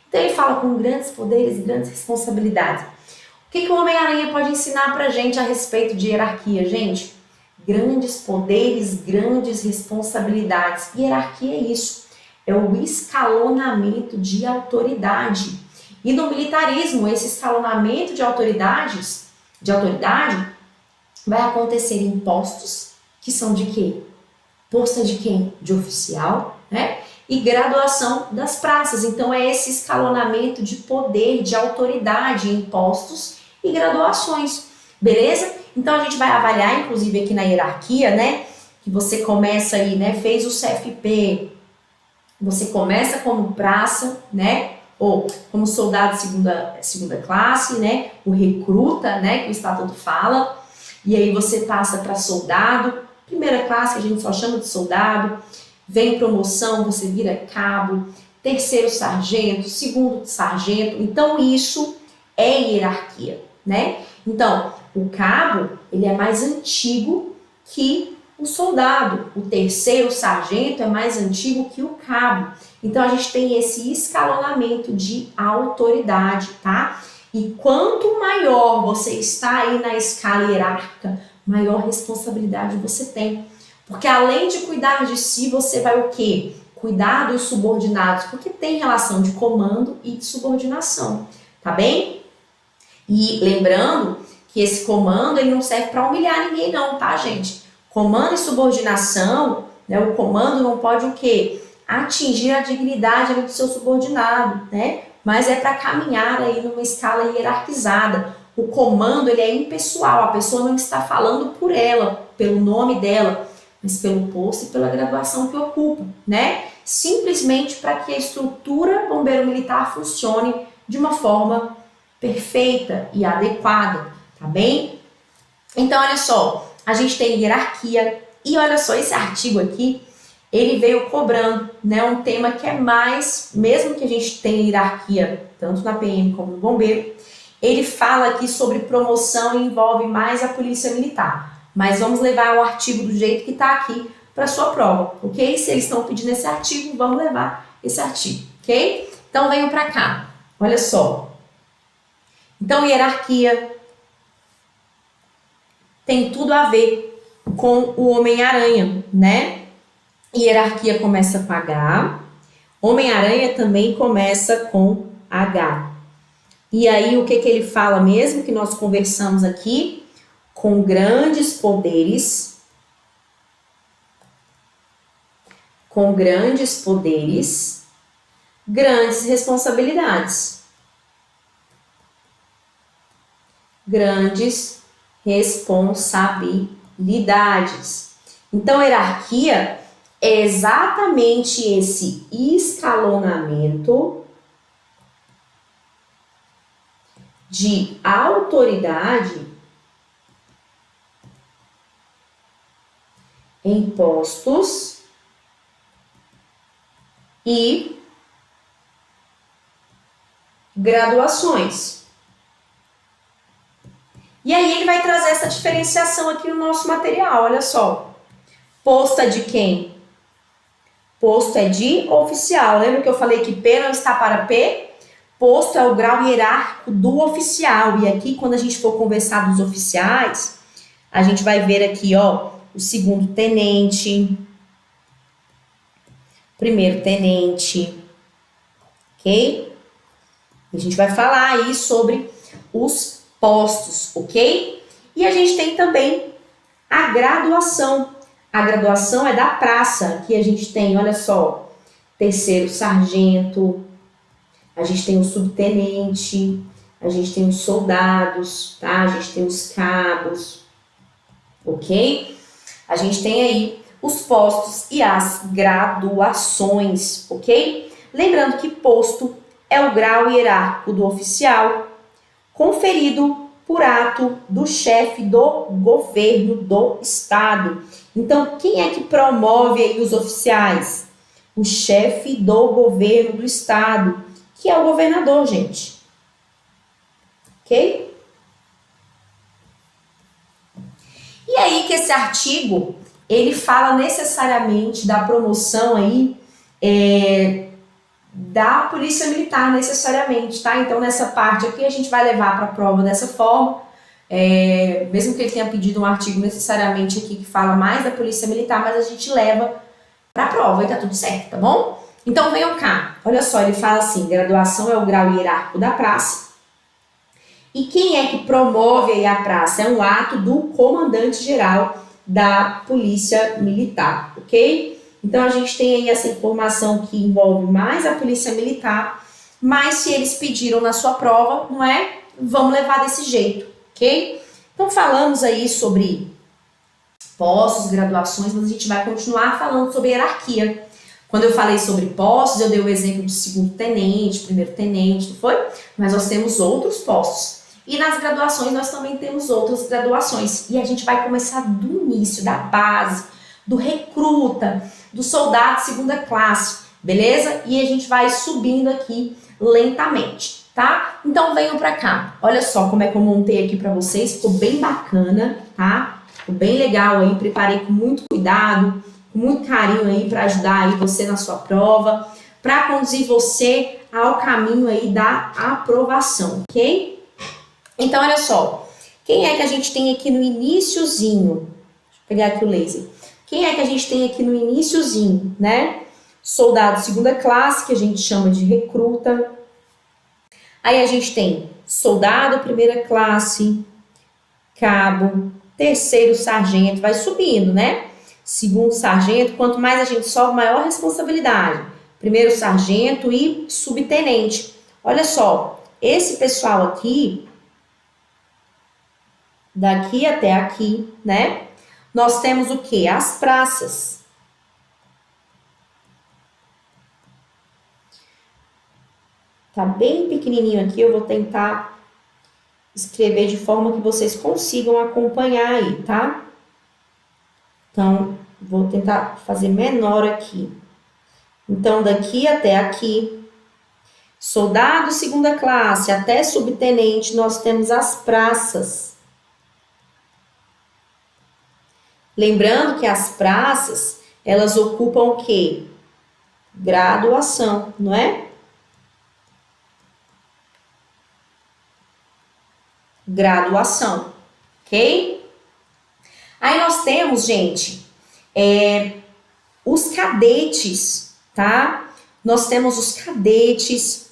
Então ele fala com grandes poderes, grandes responsabilidades. O que o Homem-Aranha pode ensinar pra gente a respeito de hierarquia, gente? Grandes poderes, grandes responsabilidades. Hierarquia é isso. É o escalonamento de autoridade. E no militarismo, esse escalonamento de autoridade vai acontecer em postos que são de quê? Posto de quem? De oficial, né? E graduação das praças. Então é esse escalonamento de poder, de autoridade em postos e graduações, beleza? Então a gente vai avaliar, inclusive aqui na hierarquia, né? Que você começa aí, né? Fez o CFP, você começa como praça, né? Ou como soldado segunda classe, né? O recruta, né? Que o estatuto fala. E aí você passa para soldado, primeira classe, que a gente só chama de soldado. Vem promoção, você vira cabo, terceiro sargento, segundo sargento. Então isso é hierarquia, né? Então o cabo, ele é mais antigo que o soldado. O terceiro sargento é mais antigo que o cabo. Então a gente tem esse escalonamento de autoridade, tá? E quanto maior você está aí na escala hierárquica, maior responsabilidade você tem. Porque além de cuidar de si, você vai o quê? Cuidar dos subordinados, porque tem relação de comando e de subordinação, tá bem? E lembrando que esse comando, ele não serve para humilhar ninguém não, tá, gente? Comando e subordinação, né? O comando não pode o quê? Atingir a dignidade ali do seu subordinado, né? Mas é para caminhar aí numa escala hierarquizada. O comando, ele é impessoal, a pessoa não está falando por ela, pelo nome dela, mas pelo posto e pela graduação que ocupa, né? Simplesmente para que a estrutura bombeiro militar funcione de uma forma perfeita e adequada, tá bem? Então, olha só, a gente tem hierarquia e olha só, esse artigo aqui, ele veio cobrando, né, um tema que é mais, mesmo que a gente tenha hierarquia, tanto na PM como no bombeiro, ele fala aqui sobre promoção e envolve mais a polícia militar. Mas vamos levar o artigo do jeito que está aqui, para sua prova, ok? Se eles estão pedindo esse artigo, vamos levar esse artigo, ok? Então, venham para cá. Olha só. Então, hierarquia tem tudo a ver com o Homem-Aranha, né? Hierarquia começa com H. Homem-Aranha também começa com H. E aí, o que ele fala mesmo que nós conversamos aqui? Com grandes poderes. Com grandes poderes, grandes responsabilidades. Grandes responsabilidades. Então, hierarquia é exatamente esse escalonamento de autoridade em postos e graduações. E aí ele vai trazer essa diferenciação aqui no nosso material, olha só. Posto é de quem? Posto é de oficial. Lembra que eu falei que P não está para P? Posto é o grau hierárquico do oficial. E aqui, quando a gente for conversar dos oficiais, a gente vai ver aqui, ó, o segundo tenente, primeiro tenente, ok? A gente vai falar aí sobre os postos, ok? E a gente tem também a graduação. A graduação é da praça. Aqui a gente tem, olha só, terceiro sargento, a gente tem o subtenente, a gente tem os soldados, tá? A gente tem os cabos, ok? A gente tem aí os postos e as graduações, ok? Lembrando que posto é o grau hierárquico do oficial, conferido por ato do chefe do governo do estado. Então, quem é que promove aí os oficiais? O chefe do governo do estado, que é o governador, gente. Ok? E aí que esse artigo, ele fala necessariamente da promoção aí, da polícia militar necessariamente, tá? Então, nessa parte aqui, a gente vai levar para a prova dessa forma, mesmo que ele tenha pedido um artigo necessariamente aqui que fala mais da polícia militar, mas a gente leva para a prova e tá tudo certo, tá bom? Então, venham cá. Olha só, ele fala assim, graduação é o grau hierárquico da praça. E quem é que promove aí a praça? É um ato do comandante-geral da polícia militar, ok? Então, a gente tem aí essa informação que envolve mais a polícia militar, mas se eles pediram na sua prova, não é? Vamos levar desse jeito, ok? Então, falamos aí sobre postos, graduações, mas a gente vai continuar falando sobre hierarquia. Quando eu falei sobre postos, eu dei o exemplo de segundo tenente, primeiro tenente, não foi? Mas nós temos outros postos. E nas graduações, nós também temos outras graduações. E a gente vai começar do início, da base, do recruta, do soldado segunda classe, beleza? E a gente vai subindo aqui lentamente, tá? Então venham pra cá. Olha só como é que eu montei aqui pra vocês, ficou bem bacana, tá? Ficou bem legal aí, preparei com muito cuidado, com muito carinho aí pra ajudar aí você na sua prova, pra conduzir você ao caminho aí da aprovação, ok? Então olha só, quem é que a gente tem aqui no iniciozinho? Deixa eu pegar aqui o laser. Quem é que a gente tem aqui no iniciozinho, né? Soldado segunda classe, que a gente chama de recruta. Aí a gente tem soldado primeira classe, cabo, terceiro sargento, vai subindo, né? Segundo sargento, quanto mais a gente sobe, maior responsabilidade. Primeiro sargento e subtenente. Olha só, esse pessoal aqui, daqui até aqui, né? Nós temos o quê? As praças. Tá bem pequenininho aqui, eu vou tentar escrever de forma que vocês consigam acompanhar aí, tá? Então, vou tentar fazer menor aqui. Então, daqui até aqui, soldado segunda classe até subtenente, nós temos as praças. Lembrando que as praças, elas ocupam o quê? Graduação, não é? Graduação, ok? Aí nós temos, gente, os cadetes, tá? Nós temos os cadetes,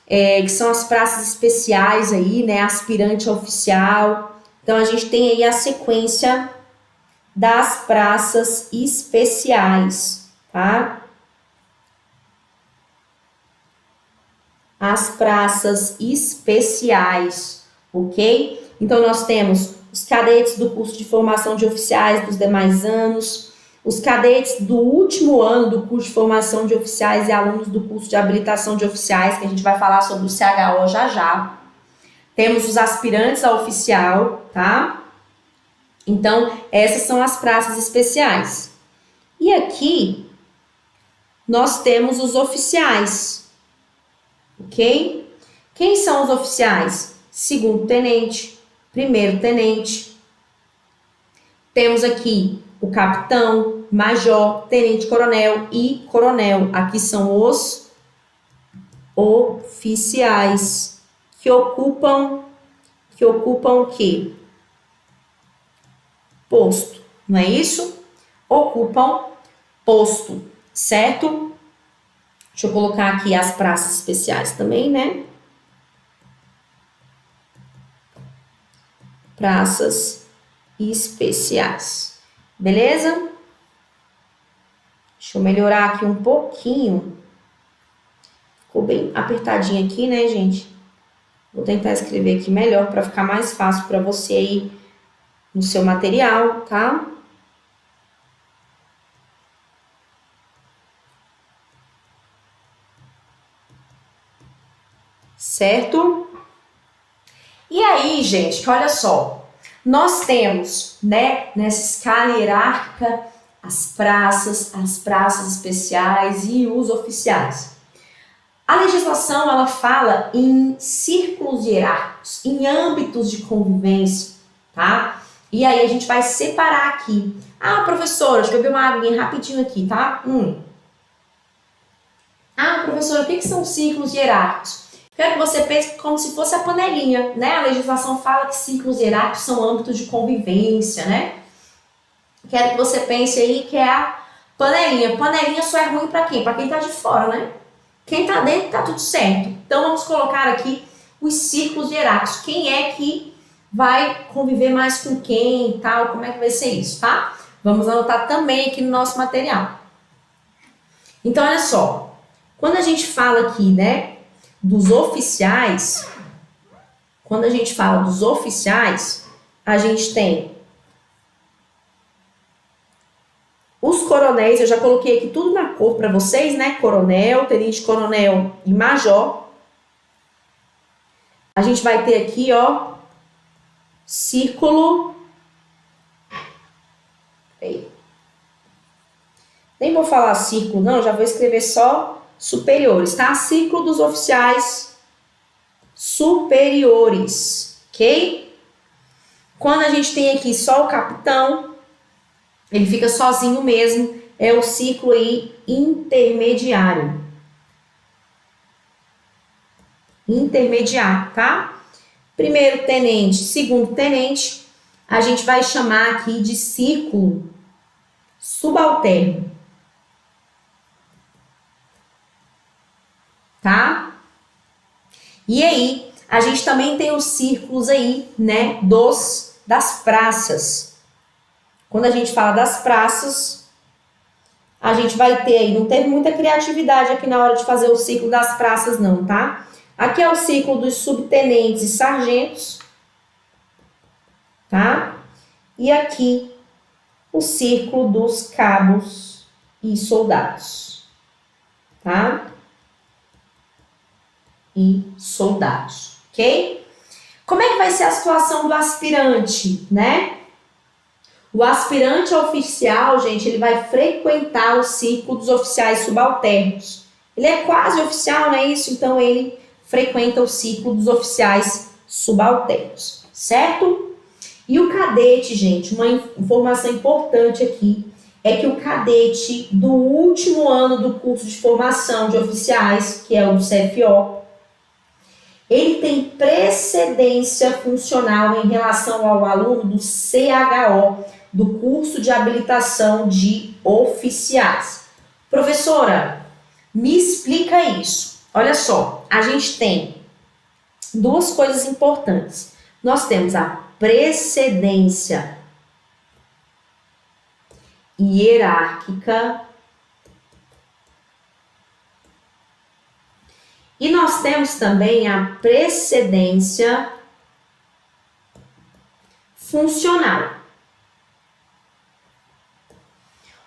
que são as praças especiais aí, né? Aspirante a oficial. Então, a gente tem aí a sequência das praças especiais, tá? As praças especiais, ok? Então, nós temos os cadetes do curso de formação de oficiais dos demais anos, os cadetes do último ano do curso de formação de oficiais e alunos do curso de habilitação de oficiais, que a gente vai falar sobre o CHO já já. Temos os aspirantes a oficial, tá? Então, essas são as praças especiais. E aqui, nós temos os oficiais, ok? Quem são os oficiais? Segundo tenente, primeiro tenente. Temos aqui o capitão, major, tenente-coronel e coronel. Aqui são os oficiais que ocupam o quê? Posto, não é isso? Ocupam posto, certo? Deixa eu colocar aqui as praças especiais também, né? Praças especiais, beleza? Deixa eu melhorar aqui um pouquinho. Ficou bem apertadinho aqui, né, gente? Vou tentar escrever aqui melhor para ficar mais fácil para você aí no seu material, tá? Certo? E aí, gente, que olha só, nós temos, né, nessa escala hierárquica, as praças especiais e os oficiais. A legislação, ela fala em círculos hierárquicos, em âmbitos de convivência, tá? E aí a gente vai separar aqui. Ah, professora, deixa eu beber uma aguinha rapidinho aqui, tá? Ah, professora, o que são círculos hierárquicos? Quero que você pense como se fosse a panelinha, né? A legislação fala que círculos hierárquicos são âmbitos de convivência, né? Quero que você pense aí que é a panelinha. Panelinha só é ruim para quem? Para quem tá de fora, né? Quem tá dentro tá tudo certo. Então vamos colocar aqui os círculos hierárquicos. Quem é que vai conviver mais com quem e tal? Como é que vai ser isso, tá? Vamos anotar também aqui no nosso material. Então olha só, quando a gente fala aqui, né, dos oficiais, quando a gente fala dos oficiais, a gente tem os coronéis, eu já coloquei aqui tudo na cor para vocês, né? Coronel, tenente-coronel e major. A gente vai ter aqui, ó, círculo. Aí. Nem vou falar círculo, não, já vou escrever só superiores, tá? Círculo dos oficiais superiores, ok? Quando a gente tem aqui só o capitão, ele fica sozinho mesmo, é o círculo aí intermediário. Intermediário, tá? Primeiro tenente, segundo tenente, a gente vai chamar aqui de círculo subalterno. Tá? E aí, a gente também tem os círculos aí, né, das praças. Quando a gente fala das praças, a gente vai ter aí, não teve muita criatividade aqui na hora de fazer o círculo das praças não, tá? Aqui é o círculo dos subtenentes e sargentos, tá? E aqui o círculo dos cabos e soldados, tá? E soldados, ok? Como é que vai ser a situação do aspirante, né? O aspirante oficial, gente, ele vai frequentar o círculo dos oficiais subalternos. Ele é quase oficial, não é isso? Então, ele frequenta o círculo dos oficiais subalternos, certo? E o cadete, gente, uma informação importante aqui, é que o cadete do último ano do curso de formação de oficiais, que é o do CFO, ele tem precedência funcional em relação ao aluno do CHO, do curso de habilitação de oficiais. Professora, me explica isso. Olha só, a gente tem duas coisas importantes. Nós temos a precedência hierárquica e nós temos também a precedência funcional.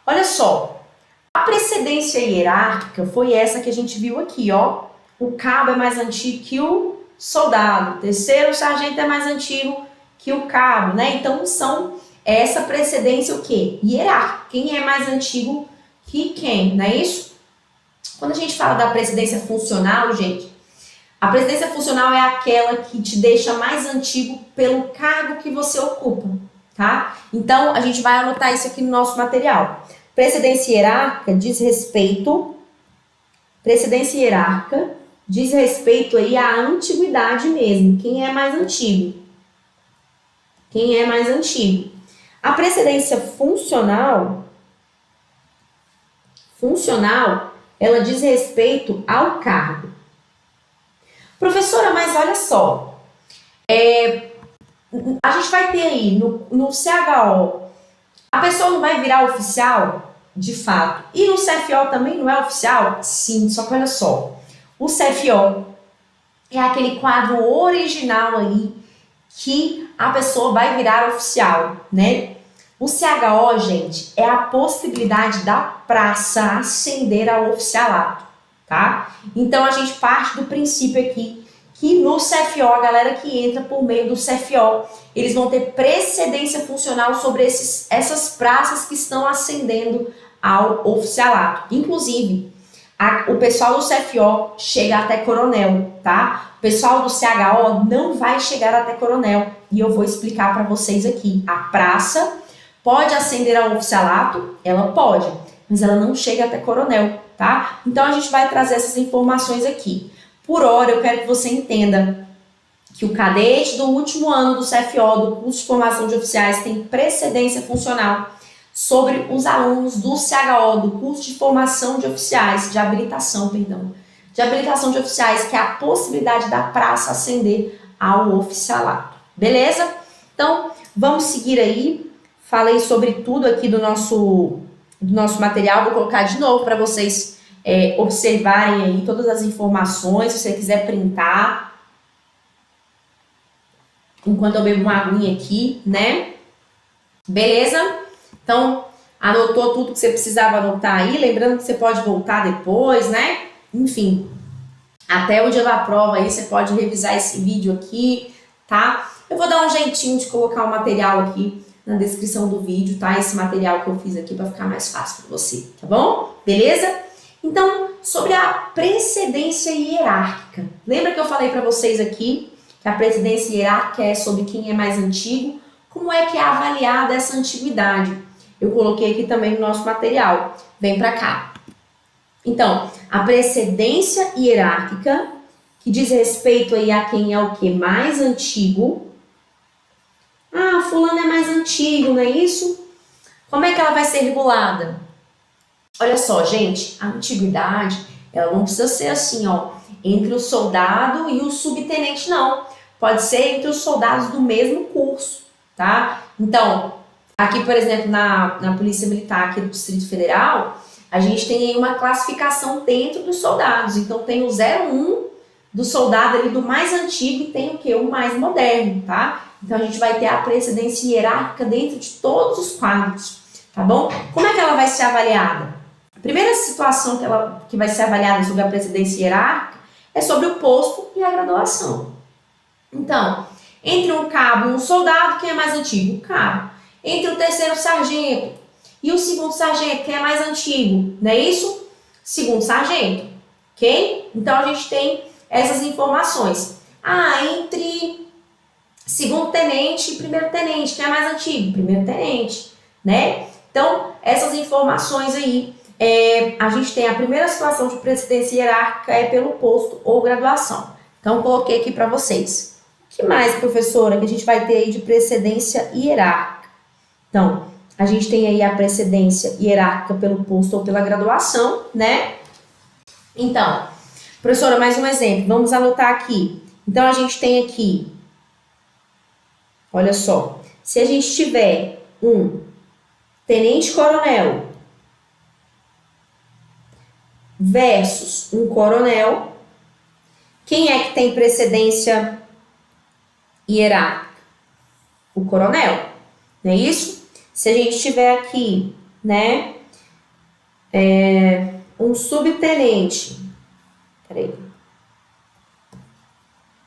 Olha só, a precedência hierárquica foi essa que a gente viu aqui, ó. O cabo é mais antigo que o soldado, o terceiro sargento é mais antigo que o cabo, né? Então, são essa precedência o quê? Hierárquica. Quem é mais antigo que quem, não é isso? Quando a gente fala da precedência funcional, gente, a precedência funcional é aquela que te deixa mais antigo pelo cargo que você ocupa, tá? Então, a gente vai anotar isso aqui no nosso material. Precedência hierárquica diz respeito aí à antiguidade mesmo, quem é mais antigo. Quem é mais antigo. A precedência funcional, ela diz respeito ao cargo. Professora, mas olha só, a gente vai ter aí no CHO, a pessoa não vai virar oficial, de fato, e no CFO também não é oficial? Sim, só que olha só, o CFO é aquele quadro original aí que a pessoa vai virar oficial, né? O CHO, gente, é a possibilidade da praça ascender ao oficialato, tá? Então, a gente parte do princípio aqui que no CFO, a galera que entra por meio do CFO, eles vão ter precedência funcional sobre essas praças que estão ascendendo ao oficialato. Inclusive, o pessoal do CFO chega até coronel, tá? O pessoal do CHO não vai chegar até coronel. E eu vou explicar para vocês aqui. A praça pode ascender ao oficialato? Ela pode, mas ela não chega até coronel, tá? Então, a gente vai trazer essas informações aqui. Por hora, eu quero que você entenda que o cadete do último ano do CFO, do curso de formação de oficiais, tem precedência funcional sobre os alunos do CHO, do curso de formação de oficiais, de habilitação de oficiais, que é a possibilidade da praça ascender ao oficialato. Beleza? Então, vamos seguir aí. Falei sobre tudo aqui do nosso material, vou colocar de novo para vocês observarem aí todas as informações, se você quiser printar, enquanto eu bebo uma aguinha aqui, né? Beleza? Então, anotou tudo que você precisava anotar aí, lembrando que você pode voltar depois, né? Enfim, até o dia da prova aí você pode revisar esse vídeo aqui, tá? Eu vou dar um jeitinho de colocar o material aqui na descrição do vídeo, tá? Esse material que eu fiz aqui para ficar mais fácil para você, tá bom? Beleza? Então, sobre a precedência hierárquica. Lembra que eu falei para vocês aqui que a precedência hierárquica é sobre quem é mais antigo? Como é que é avaliada essa antiguidade? Eu coloquei aqui também no nosso material. Vem para cá. Então, a precedência hierárquica, que diz respeito aí a quem é o que? Mais antigo. Ah, fulano é mais antigo, não é isso? Como é que ela vai ser regulada? Olha só, gente, a antiguidade, ela não precisa ser assim, ó, entre o soldado e o subtenente, não. Pode ser entre os soldados do mesmo curso, tá? Então, aqui, por exemplo, na Polícia Militar aqui do Distrito Federal, a gente tem aí uma classificação dentro dos soldados. Então, tem o 01 do soldado ali do mais antigo e tem o quê? O mais moderno, tá? Então, a gente vai ter a precedência hierárquica dentro de todos os quadros, tá bom? Como é que ela vai ser avaliada? A primeira situação que vai ser avaliada sobre a precedência hierárquica é sobre o posto e a graduação. Então, entre um cabo e um soldado, quem é mais antigo? O cabo. Entre o terceiro sargento e o segundo sargento, quem é mais antigo? Não é isso? Segundo sargento. Ok? Então, a gente tem essas informações. Ah, entre segundo tenente e primeiro tenente, quem é mais antigo? Primeiro tenente, né? Então, essas informações aí, a gente tem a primeira situação de precedência hierárquica é pelo posto ou graduação. Então, coloquei aqui para vocês. O que mais, professora, que a gente vai ter aí de precedência hierárquica? Então, a gente tem aí a precedência hierárquica pelo posto ou pela graduação, né? Então, professora, mais um exemplo. Vamos anotar aqui. Então, a gente tem aqui, olha só, se a gente tiver um tenente-coronel versus um coronel, quem é que tem precedência hierárquica? O coronel, não é isso? Se a gente tiver aqui, né, um subtenente, peraí.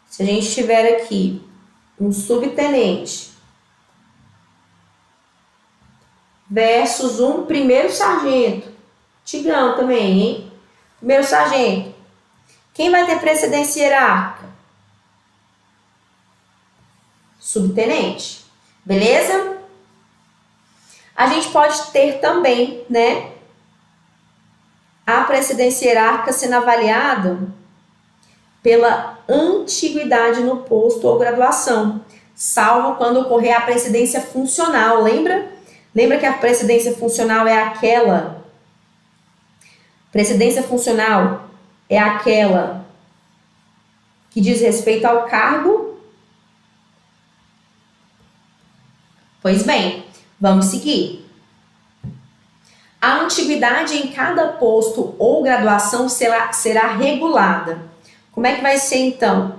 Se a gente tiver aqui um subtenente versus um primeiro sargento, Tigão também, hein? Primeiro sargento. Quem vai ter precedência hierárquica? Subtenente. Beleza? A gente pode ter também, né, a precedência hierárquica sendo avaliada pela antiguidade no posto ou graduação, salvo quando ocorrer a precedência funcional, lembra? Lembra que a precedência funcional é aquela? Precedência funcional é aquela que diz respeito ao cargo? Pois bem, vamos seguir. A antiguidade em cada posto ou graduação será regulada. Como é que vai ser então?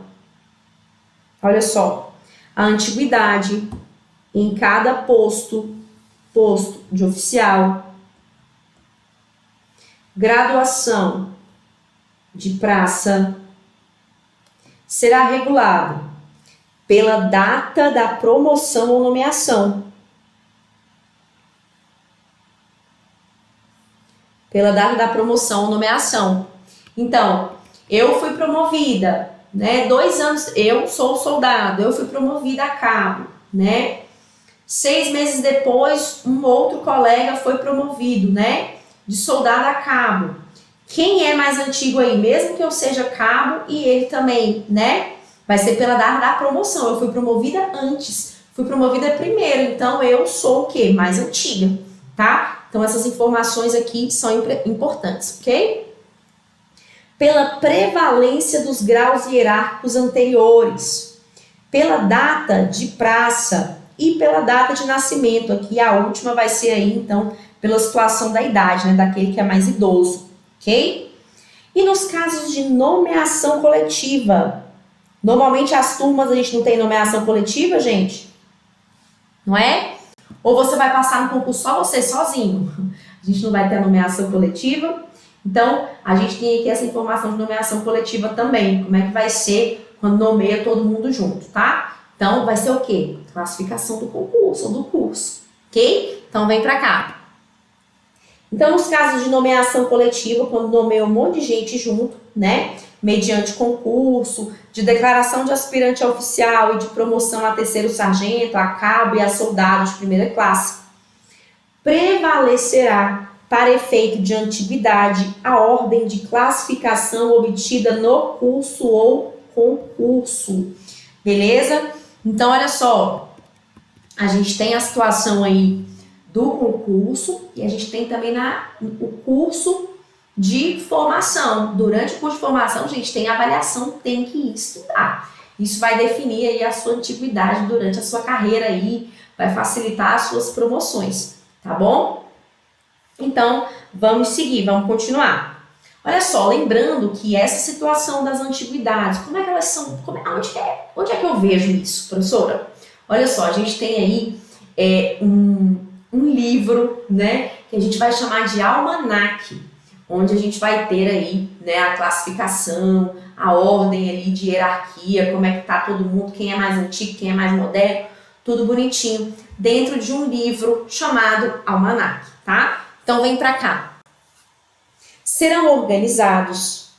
Olha só, a antiguidade em cada posto de oficial, graduação de praça, será regulado pela data da promoção ou nomeação. Pela data da promoção ou nomeação. Então, eu fui promovida, né? 2 anos, eu sou soldado, eu fui promovida a cabo, né? 6 meses depois, um outro colega foi promovido, né? De soldado a cabo. Quem é mais antigo aí? Mesmo que eu seja cabo e ele também, né? Vai ser pela data da promoção. Eu fui promovida antes, fui promovida primeiro, então eu sou o quê? Mais antiga, tá? Então essas informações aqui são importantes, ok? Pela prevalência dos graus hierárquicos anteriores, pela data de praça e pela data de nascimento. Aqui a última vai ser aí, então, pela situação da idade, né, daquele que é mais idoso, ok? E nos casos de nomeação coletiva, normalmente as turmas a gente não tem nomeação coletiva, gente, não é? Ou você vai passar no concurso só você, sozinho, a gente não vai ter a nomeação coletiva. Então, a gente tem aqui essa informação de nomeação coletiva também, como é que vai ser quando nomeia todo mundo junto, tá? Então, vai ser o quê? Classificação do concurso ou do curso, ok? Então, vem pra cá. Então, nos casos de nomeação coletiva, quando nomeia um monte de gente junto, né? Mediante concurso, de declaração de aspirante a oficial e de promoção a terceiro sargento, a cabo e a soldado de primeira classe, prevalecerá para efeito de antiguidade a ordem de classificação obtida no curso ou concurso. Beleza? Então, olha só, a gente tem a situação aí do concurso e a gente tem também o curso de formação. Durante o curso de formação, a gente tem a avaliação, tem que estudar. Isso vai definir aí a sua antiguidade durante a sua carreira aí, vai facilitar as suas promoções, tá bom? Então, vamos seguir, vamos continuar. Olha só, lembrando que essa situação das antiguidades, como é que elas são, onde é que eu vejo isso, professora? Olha só, a gente tem aí um livro, né, que a gente vai chamar de almanaque, onde a gente vai ter aí, né, a classificação, a ordem ali de hierarquia, como é que tá todo mundo, quem é mais antigo, quem é mais moderno, tudo bonitinho, dentro de um livro chamado almanaque, tá? Então, vem pra cá. Serão organizados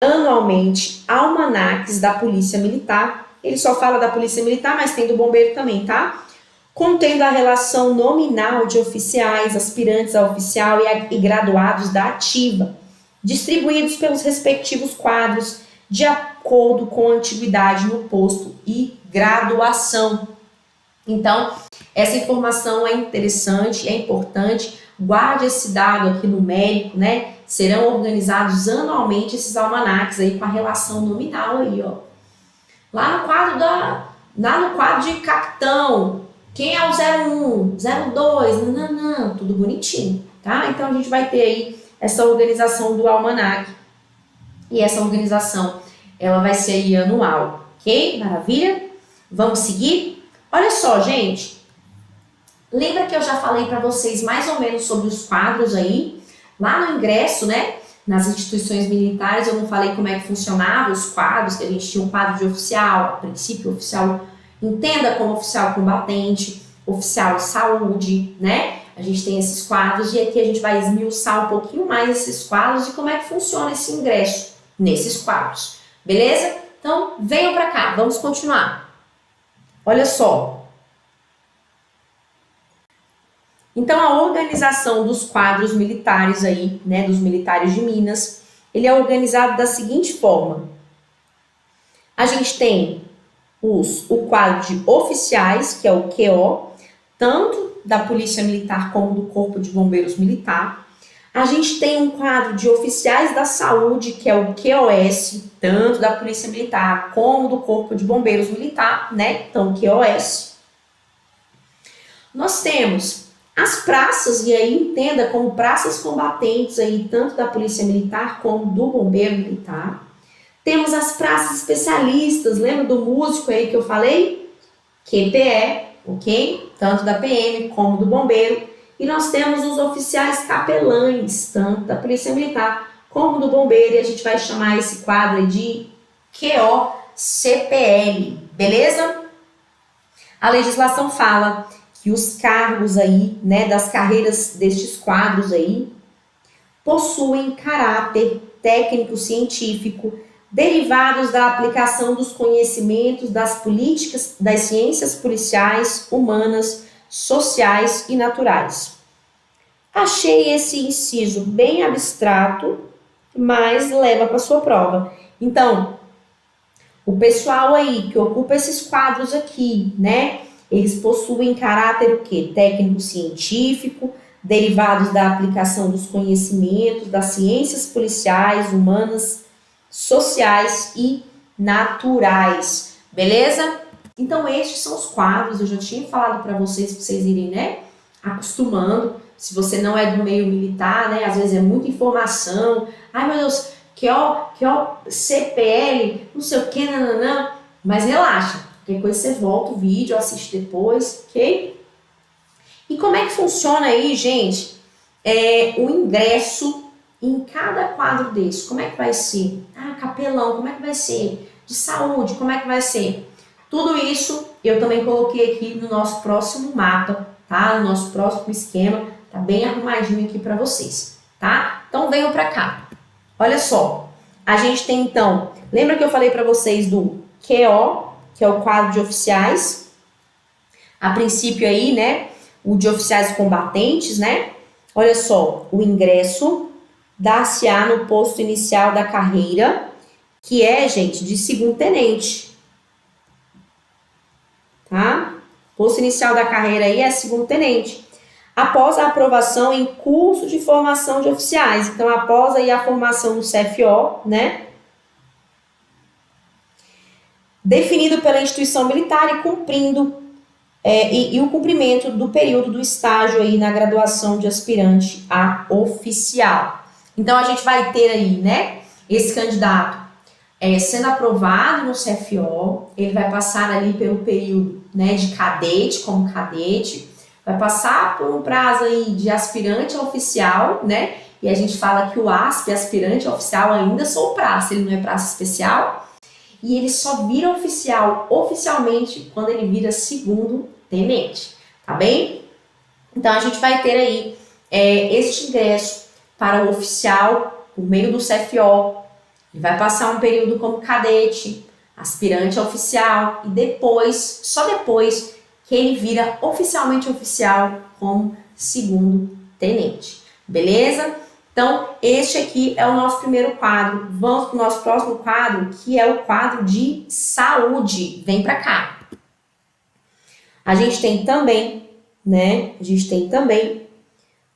anualmente almanaques da Polícia Militar ele só fala da Polícia Militar, mas tem do Bombeiro também, tá? Contendo a relação nominal de oficiais, aspirantes a oficial e graduados da ativa, distribuídos pelos respectivos quadros de acordo com a antiguidade no posto e graduação. Então, essa informação é interessante, é importante. Guarde esse dado aqui numérico, né? Serão organizados anualmente esses almanaques aí com a relação nominal aí, ó. Lá no quadro de capitão, quem é o 01, 02, não, tudo bonitinho, tá? Então a gente vai ter aí essa organização do almanaque. E essa organização, ela vai ser aí anual, ok? Maravilha? Vamos seguir? Olha só, gente. Lembra que eu já falei para vocês mais ou menos sobre os quadros aí? Lá no ingresso, né? Nas instituições militares, eu não falei como é que funcionava os quadros, que a gente tinha um quadro de oficial, a princípio oficial, entenda como oficial combatente, oficial de saúde, né? A gente tem esses quadros e aqui a gente vai esmiuçar um pouquinho mais esses quadros e como é que funciona esse ingresso nesses quadros, beleza? Então, venham para cá, vamos continuar. Olha só. Então, a organização dos quadros militares aí, né, dos militares de Minas, ele é organizado da seguinte forma. A gente tem o quadro de oficiais, que é o QO, tanto da Polícia Militar como do Corpo de Bombeiros Militar. A gente tem um quadro de oficiais da saúde, que é o QOS, tanto da Polícia Militar como do Corpo de Bombeiros Militar, né? Então, QOS. Nós temos as praças, e aí entenda como praças combatentes aí, tanto da Polícia Militar como do Bombeiro Militar. Temos as praças especialistas, lembra do músico aí que eu falei? QPE, ok? Tanto da PM como do Bombeiro. E nós temos os oficiais capelães, tanto da Polícia Militar como do Bombeiro, e a gente vai chamar esse quadro de QOCPL, beleza? A legislação fala que os cargos aí, né, das carreiras destes quadros aí, possuem caráter técnico-científico, derivados da aplicação dos conhecimentos das políticas, das ciências policiais, humanas, sociais e naturais. Achei esse inciso bem abstrato, mas leva para sua prova. Então, o pessoal aí que ocupa esses quadros aqui, né, eles possuem caráter o quê? Técnico-científico, derivados da aplicação dos conhecimentos das ciências policiais, humanas, sociais e naturais, beleza? Então estes são os quadros, eu já tinha falado para vocês irem, né, acostumando. Se você não é do meio militar, né, às vezes é muita informação, ai meu Deus, CPL, não sei o que, nananã, mas relaxa. Qualquer coisa você volta o vídeo, assiste depois, ok? E como é que funciona aí, gente, o ingresso em cada quadro desse? Como é que vai ser? Ah, capelão, como é que vai ser? De saúde, como é que vai ser? Tudo isso eu também coloquei aqui no nosso próximo mapa, tá? No nosso próximo esquema, tá bem arrumadinho aqui para vocês, tá? Então venham para cá. Olha só, a gente tem então, lembra que eu falei para vocês do QO, que é o quadro de oficiais, a princípio aí, né, o de oficiais combatentes, né, olha só, o ingresso dá-se-á no posto inicial da carreira, que é, gente, de segundo-tenente, tá? Posto inicial da carreira aí é segundo-tenente, após a aprovação em curso de formação de oficiais, então após aí a formação do CFO, né, definido pela instituição militar e cumprindo e o cumprimento do período do estágio aí na graduação de aspirante a oficial. Então a gente vai ter aí, né, esse candidato sendo aprovado no CFO, ele vai passar ali pelo período, né, de cadete, como cadete, vai passar por um prazo aí de aspirante a oficial, né, e a gente fala que o ASP, aspirante a oficial, ainda sou praça, ele não é praça especial. E ele só vira oficial oficialmente quando ele vira segundo tenente, tá bem? Então a gente vai ter aí este ingresso para o oficial por meio do CFO. Ele vai passar um período como cadete, aspirante a oficial e depois, só depois que ele vira oficialmente oficial como segundo tenente. Beleza? Então, este aqui é o nosso primeiro quadro. Vamos para o nosso próximo quadro, que é o quadro de saúde. Vem para cá. A gente tem também,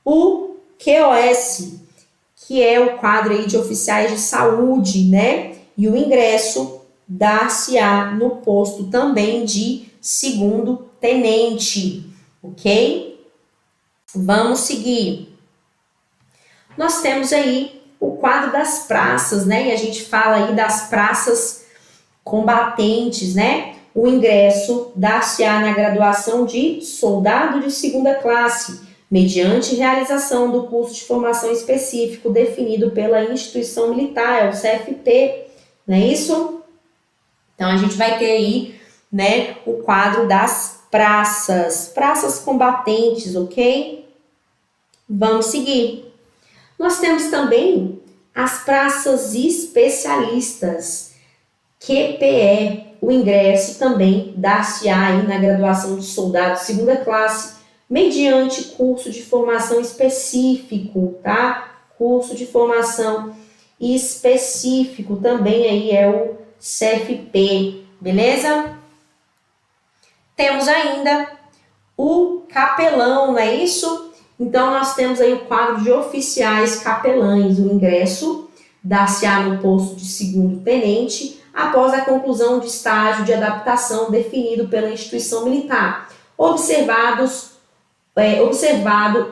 o QoS, que é o quadro aí de oficiais de saúde, né? E o ingresso dar-se-á no posto também de segundo tenente, ok? Vamos seguir. Nós temos aí o quadro das praças, né? E a gente fala aí das praças combatentes, né? O ingresso dar-se-á na graduação de soldado de segunda classe, mediante realização do curso de formação específico definido pela instituição militar, é o CFP, não é isso? Então, a gente vai ter aí, né, o quadro das praças combatentes, ok? Vamos seguir. Nós temos também as praças especialistas, QPE, o ingresso também dar-se-á aí na graduação de soldado segunda classe, mediante curso de formação específico, tá? Curso de formação específico também aí é o CFP, beleza? Temos ainda o capelão, não é isso? Então, nós temos aí o quadro de oficiais capelães, o ingresso dar-se-á no posto de segundo tenente após a conclusão de estágio de adaptação definido pela instituição militar, observado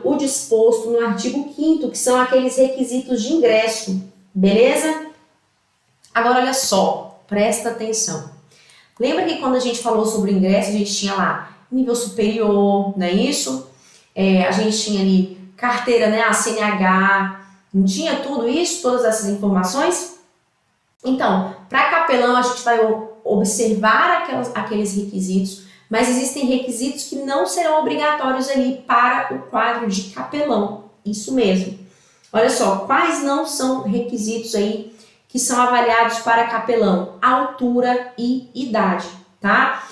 o disposto no artigo 5º, que são aqueles requisitos de ingresso, beleza? Agora, olha só, presta atenção. Lembra que quando a gente falou sobre o ingresso, a gente tinha lá nível superior, não é isso? A gente tinha ali carteira, né, a CNH, não tinha tudo isso, todas essas informações? Então, para capelão, a gente vai observar aqueles requisitos, mas existem requisitos que não serão obrigatórios ali para o quadro de capelão. Isso mesmo. Olha só, quais não são requisitos aí que são avaliados para capelão? Altura e idade, tá?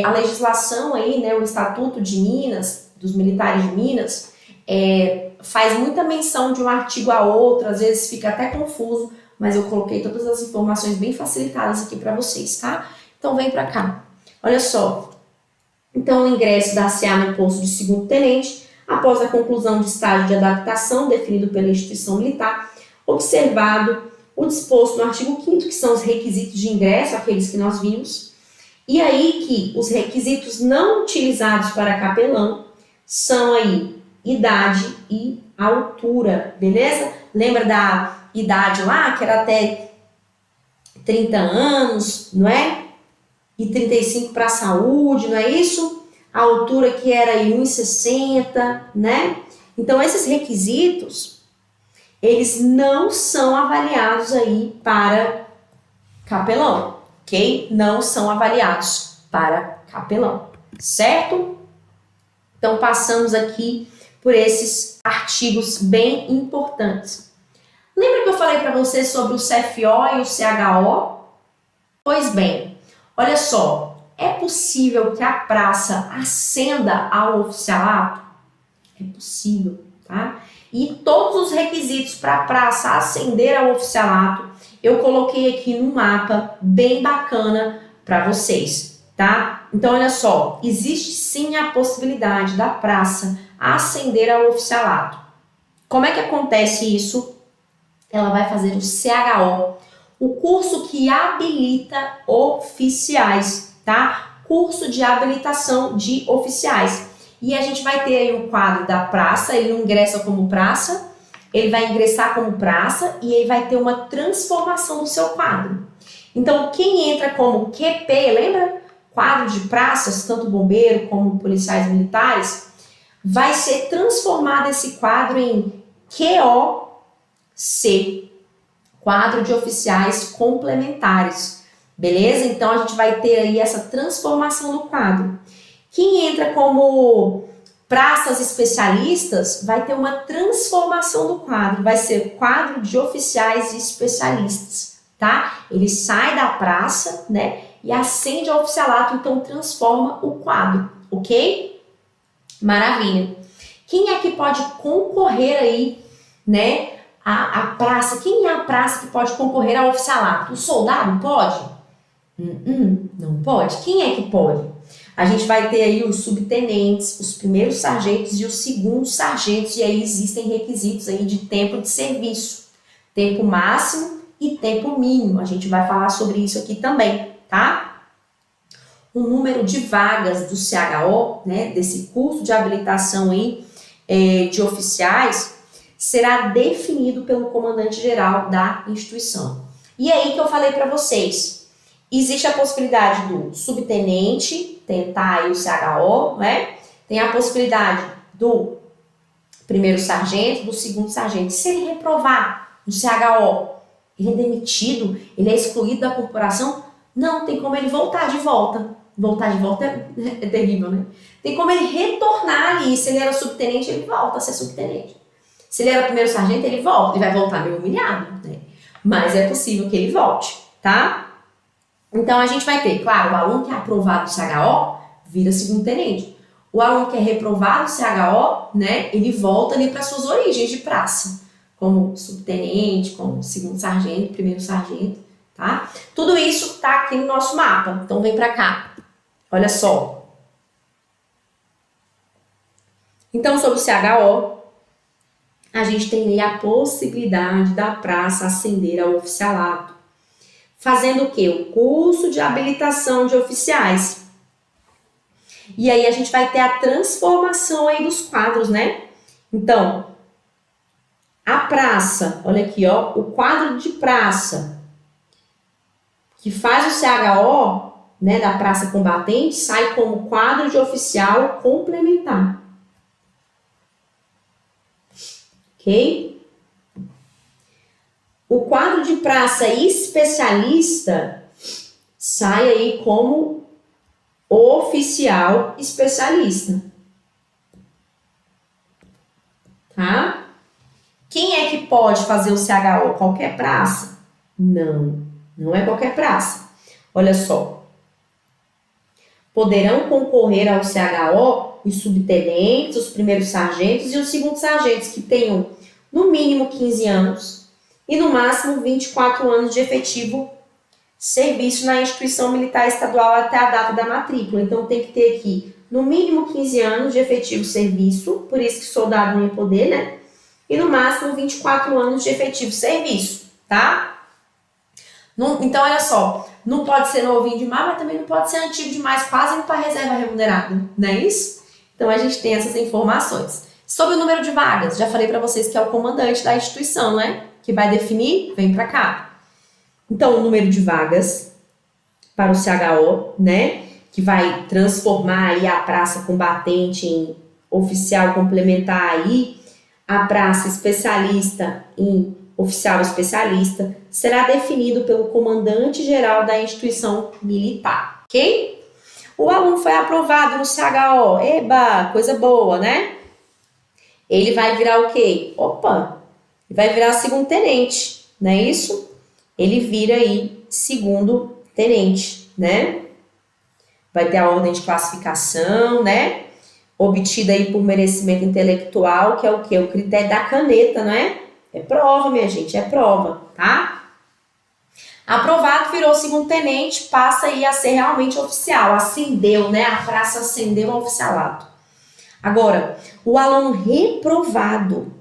A legislação aí, né, o Estatuto de Minas, dos Militares de Minas, faz muita menção de um artigo a outro, às vezes fica até confuso, mas eu coloquei todas as informações bem facilitadas aqui para vocês, tá? Então vem para cá. Olha só. Então o ingresso dar-se-á no posto de segundo tenente após a conclusão de estágio de adaptação definido pela instituição militar, observado o disposto no artigo 5º, que são os requisitos de ingresso, aqueles que nós vimos, e aí que os requisitos não utilizados para capelão são aí idade e altura, beleza? Lembra da idade lá, que era até 30 anos, não é? E 35 para a saúde, não é isso? A altura que era aí 1,60, né? Então, esses requisitos, eles não são avaliados aí para capelão, ok? Não são avaliados para capelão, certo? Então, passamos aqui por esses artigos bem importantes. Lembra que eu falei para você sobre o CFO e o CHO? Pois bem, olha só, é possível que a praça ascenda ao oficialato? É possível, tá? E todos os requisitos para a praça ascender ao oficialato, eu coloquei aqui no mapa bem bacana para vocês, tá? Então, olha só, existe sim a possibilidade da praça ascender ao oficialato. Como é que acontece isso? Ela vai fazer o CHO, o curso que habilita oficiais, tá? Curso de habilitação de oficiais. E a gente vai ter aí o quadro da praça, ele ingressa como praça, ele vai ingressar como praça e ele vai ter uma transformação do seu quadro. Então, quem entra como QP, lembra? Quadro de praças, tanto bombeiro como policiais militares, vai ser transformado esse quadro em QOC, quadro de oficiais complementares, beleza? Então, a gente vai ter aí essa transformação do quadro. Quem entra como praças especialistas vai ter uma transformação do quadro, vai ser quadro de oficiais especialistas, tá? Ele sai da praça, né? E ascende ao oficialato, então transforma o quadro, ok? Maravilha. Quem é que pode concorrer aí, né? A praça, quem é a praça que pode concorrer ao oficialato? O soldado pode? Não pode. Quem é que pode? A gente vai ter aí os subtenentes, os primeiros sargentos e os segundos sargentos, e aí existem requisitos aí de tempo de serviço, tempo máximo e tempo mínimo. A gente vai falar sobre isso aqui também, tá? O número de vagas do CHO, né, desse curso de habilitação aí, de oficiais, será definido pelo comandante-geral da instituição. E aí que eu falei para vocês, existe a possibilidade do subtenente tentar aí o CHO, né? Tem a possibilidade do primeiro sargento, do segundo sargento. Se ele reprovar no CHO, ele é demitido, ele é excluído da corporação? Não, tem como ele voltar de volta. Voltar de volta é terrível, né? Tem como ele retornar ali. Se ele era subtenente, ele volta a ser subtenente. Se ele era primeiro sargento, ele volta. Ele vai voltar meio humilhado, né? Mas é possível que ele volte, tá? Então, a gente vai ter, claro, o aluno que é aprovado no CHO vira segundo tenente. O aluno que é reprovado no CHO, né, ele volta ali para suas origens de praça, como subtenente, como segundo sargento, primeiro sargento, tá? Tudo isso tá aqui no nosso mapa. Então, vem para cá. Olha só. Então, sobre o CHO, a gente tem aí a possibilidade da praça ascender ao oficialato. Fazendo o quê? O curso de habilitação de oficiais. E aí a gente vai ter a transformação aí dos quadros, né? Então, a praça, olha aqui, ó, o quadro de praça que faz o CHO, né, da praça combatente, sai como quadro de oficial complementar. Ok? O quadro de praça especialista sai aí como oficial especialista. Tá? Quem é que pode fazer o CHO? Qualquer praça? Não, não é qualquer praça. Olha só. Poderão concorrer ao CHO os subtenentes, os primeiros sargentos e os segundos sargentos que tenham no mínimo 15 anos e no máximo 24 anos de efetivo serviço na instituição militar estadual até a data da matrícula. Então tem que ter aqui no mínimo 15 anos de efetivo serviço, por isso que soldado não ia poder, né? E no máximo 24 anos de efetivo serviço, tá? Então olha só, não pode ser novinho demais, mas também não pode ser antigo demais, quase indo para reserva remunerada, não é isso? Então a gente tem essas informações. Sobre o número de vagas, já falei para vocês que é o comandante da instituição, né? Que vai definir, vem para cá. Então, o número de vagas para o CHO, né? Que vai transformar aí a praça combatente em oficial complementar aí, a praça especialista em oficial especialista, será definido pelo comandante-geral da instituição militar, ok? O aluno foi aprovado no CHO, eba, coisa boa, né? Ele vai virar o quê? Opa, vai virar segundo tenente, não é isso? Ele vira aí segundo tenente, né? Vai ter a ordem de classificação, né? Obtida aí por merecimento intelectual, que é o quê? O critério da caneta, não é? É prova, minha gente, é prova, tá? Aprovado, virou segundo tenente, passa aí a ser realmente oficial, ascendeu, né? A praça ascendeu ao oficialato. Agora, o aluno reprovado,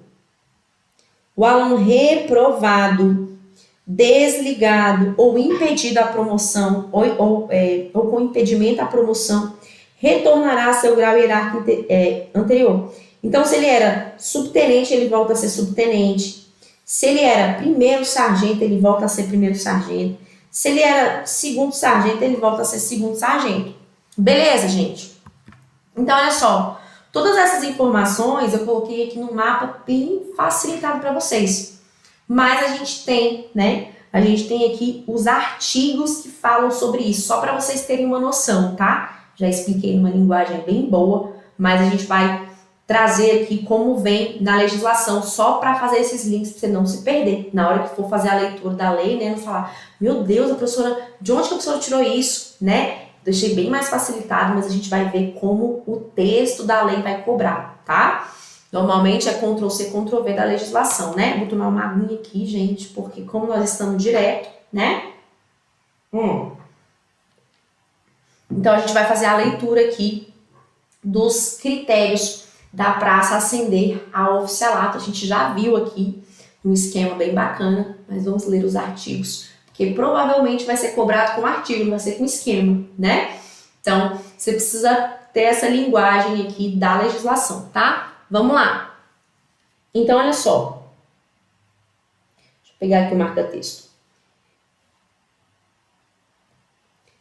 desligado ou impedido a promoção, ou com impedimento à promoção, retornará a seu grau hierárquico anterior. Então, se ele era subtenente, ele volta a ser subtenente. Se ele era primeiro sargento, ele volta a ser primeiro sargento. Se ele era segundo sargento, ele volta a ser segundo sargento. Beleza, gente? Então, olha só. Todas essas informações eu coloquei aqui no mapa bem facilitado para vocês. Mas a gente tem, né? A gente tem aqui os artigos que falam sobre isso, só para vocês terem uma noção, tá? Já expliquei numa linguagem bem boa, mas a gente vai trazer aqui como vem na legislação, só para fazer esses links para você não se perder. Na hora que for fazer a leitura da lei, né, não falar, meu Deus, a professora, de onde que a professora tirou isso, né? Deixei bem mais facilitado, mas a gente vai ver como o texto da lei vai cobrar, tá? Normalmente é Ctrl+C, Ctrl+V da legislação, né? Vou tomar uma aguinha aqui, gente, porque como nós estamos direto, né? Então, a gente vai fazer a leitura aqui dos critérios da praça ascender ao oficialato. A gente já viu aqui um esquema bem bacana, mas vamos ler os artigos, porque provavelmente vai ser cobrado com artigo, não vai ser com esquema, né? Então, você precisa ter essa linguagem aqui da legislação, tá? Vamos lá. Então, olha só. Deixa eu pegar aqui o marca-texto.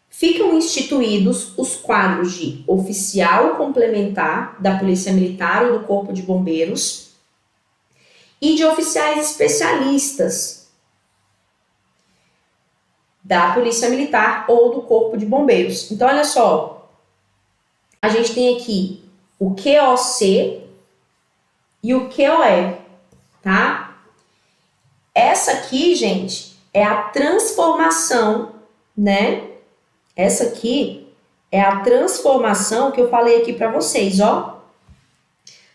Ficam instituídos os quadros de oficial complementar da Polícia Militar ou do Corpo de Bombeiros e de oficiais especialistas da Polícia Militar ou do Corpo de Bombeiros. Então, olha só, a gente tem aqui o QOC e o QOE, tá? Essa aqui, gente, é a transformação, né? Essa aqui é a transformação que eu falei aqui para vocês, ó.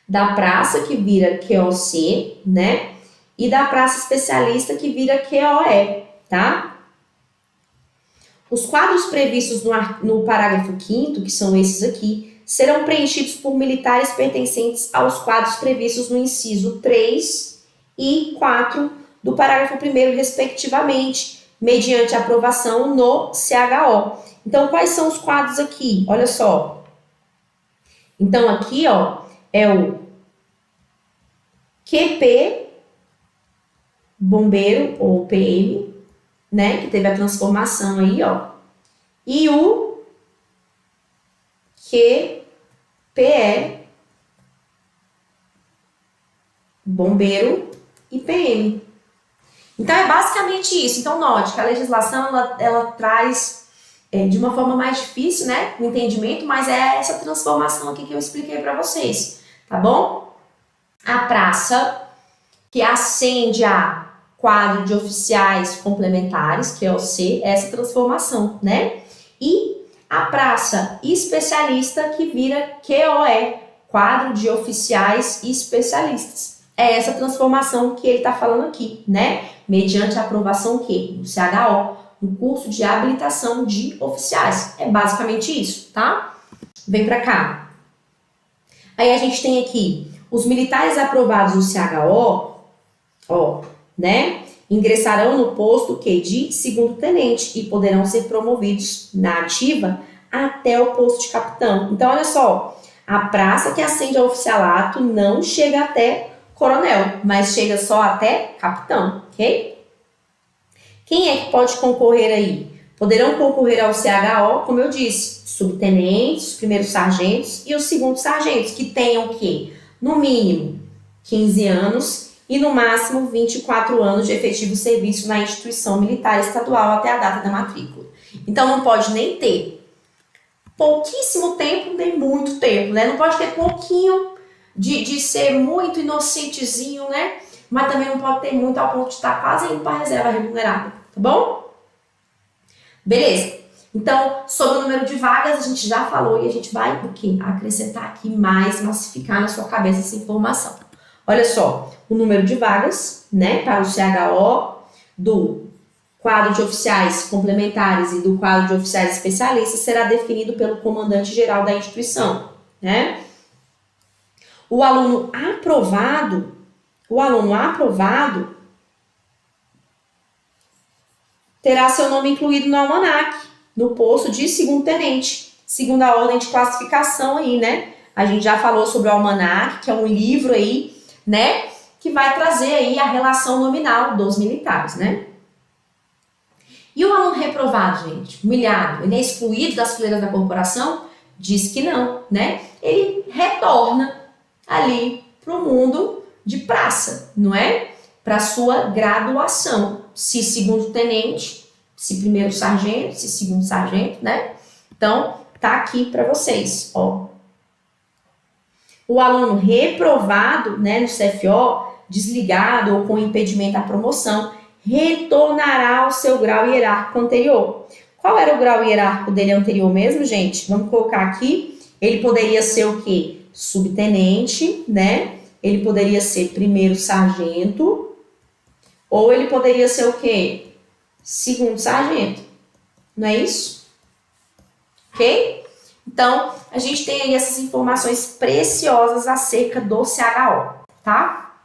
Da praça que vira QOC, né? E da praça especialista que vira QOE, tá? Os quadros previstos no parágrafo 5º, que são esses aqui, serão preenchidos por militares pertencentes aos quadros previstos no inciso 3 e 4 do parágrafo 1º, respectivamente, mediante aprovação no CHO. Então, quais são os quadros aqui? Olha só. Então, aqui, ó, é o QP, bombeiro, ou PM, né, que teve a transformação aí, ó, e o QPE, bombeiro e PM. Então, é basicamente isso. Então, note que a legislação, ela traz de uma forma mais difícil, né, o entendimento, mas é essa transformação aqui que eu expliquei para vocês, tá bom? A praça, que ascende a quadro de oficiais complementares, que é o C, essa transformação, né? E a praça especialista, que vira QOE, quadro de oficiais especialistas. É essa transformação que ele está falando aqui, né? Mediante a aprovação que? Do CHO, no curso de habilitação de oficiais. É basicamente isso, tá? Vem para cá. Aí a gente tem aqui os militares aprovados no CHO, ó, né? Ingressarão no posto que de segundo tenente e poderão ser promovidos na ativa até o posto de capitão. Então, olha só, a praça que ascende ao oficialato não chega até coronel, mas chega só até capitão, ok? Quem é que pode concorrer aí? Poderão concorrer ao CHO, como eu disse, subtenentes, os primeiros sargentos e os segundos sargentos, que tenham o quê? No mínimo 15 anos e no máximo 24 anos de efetivo serviço na instituição militar estadual até a data da matrícula. Então não pode nem ter pouquíssimo tempo, nem muito tempo, né? Não pode ter pouquinho de ser muito inocentezinho, né? Mas também não pode ter muito ao ponto de estar quase indo para a reserva remunerada, tá bom? Beleza. Então, sobre o número de vagas, a gente já falou e a gente vai o quê? Acrescentar aqui mais, massificar na sua cabeça essa informação. Olha só, o número de vagas, né, para o CHO do quadro de oficiais complementares e do quadro de oficiais especialistas será definido pelo comandante-geral da instituição, né? O aluno aprovado terá seu nome incluído no almanaque, no posto de segundo tenente, segundo a ordem de classificação aí, né? A gente já falou sobre o almanaque, que é um livro aí, né? Que vai trazer aí a relação nominal dos militares, né? E o aluno reprovado, gente, humilhado, ele é excluído das fileiras da corporação? Diz que não, né? Ele retorna ali para o mundo de praça, não é? Para sua graduação, se segundo tenente, se primeiro sargento, se segundo sargento, né? Então, tá aqui para vocês, ó. O aluno reprovado, né, no CFO, desligado ou com impedimento à promoção, retornará ao seu grau hierárquico anterior. Qual era o grau hierárquico dele anterior mesmo, gente? Vamos colocar aqui. Ele poderia ser o quê? Subtenente, né? Ele poderia ser primeiro sargento, ou ele poderia ser o quê? Segundo sargento. Não é isso? Ok? Então, a gente tem aí essas informações preciosas acerca do CHO, tá?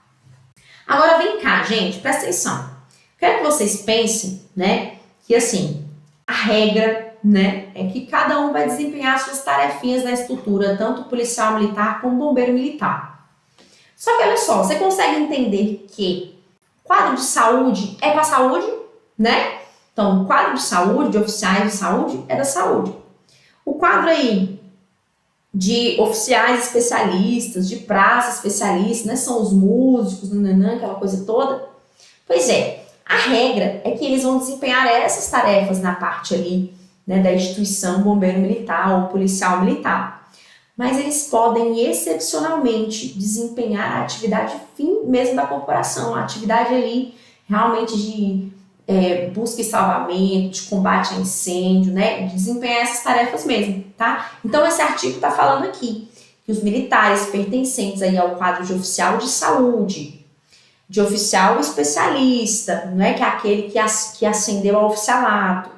Agora vem cá, gente, presta atenção. Quero que vocês pensem, né, que assim, a regra, né, é que cada um vai desempenhar suas tarefinhas na estrutura, tanto policial militar como bombeiro militar. Só que olha só, você consegue entender que quadro de saúde é para saúde, né? Então, o quadro de saúde, de oficiais de saúde, é da saúde. O quadro aí de oficiais especialistas, de praça especialistas, né? São os músicos, nananã, aquela coisa toda. Pois é, a regra é que eles vão desempenhar essas tarefas na parte ali, né, da instituição bombeiro militar ou policial militar. Mas eles podem excepcionalmente desempenhar a atividade fim mesmo da corporação, a atividade ali realmente de busca e salvamento, de combate a incêndio, né, de desempenhar essas tarefas mesmo, tá? Então esse artigo está falando aqui que os militares pertencentes aí ao quadro de oficial de saúde, de oficial especialista, não é que é aquele que ascendeu ao oficialato,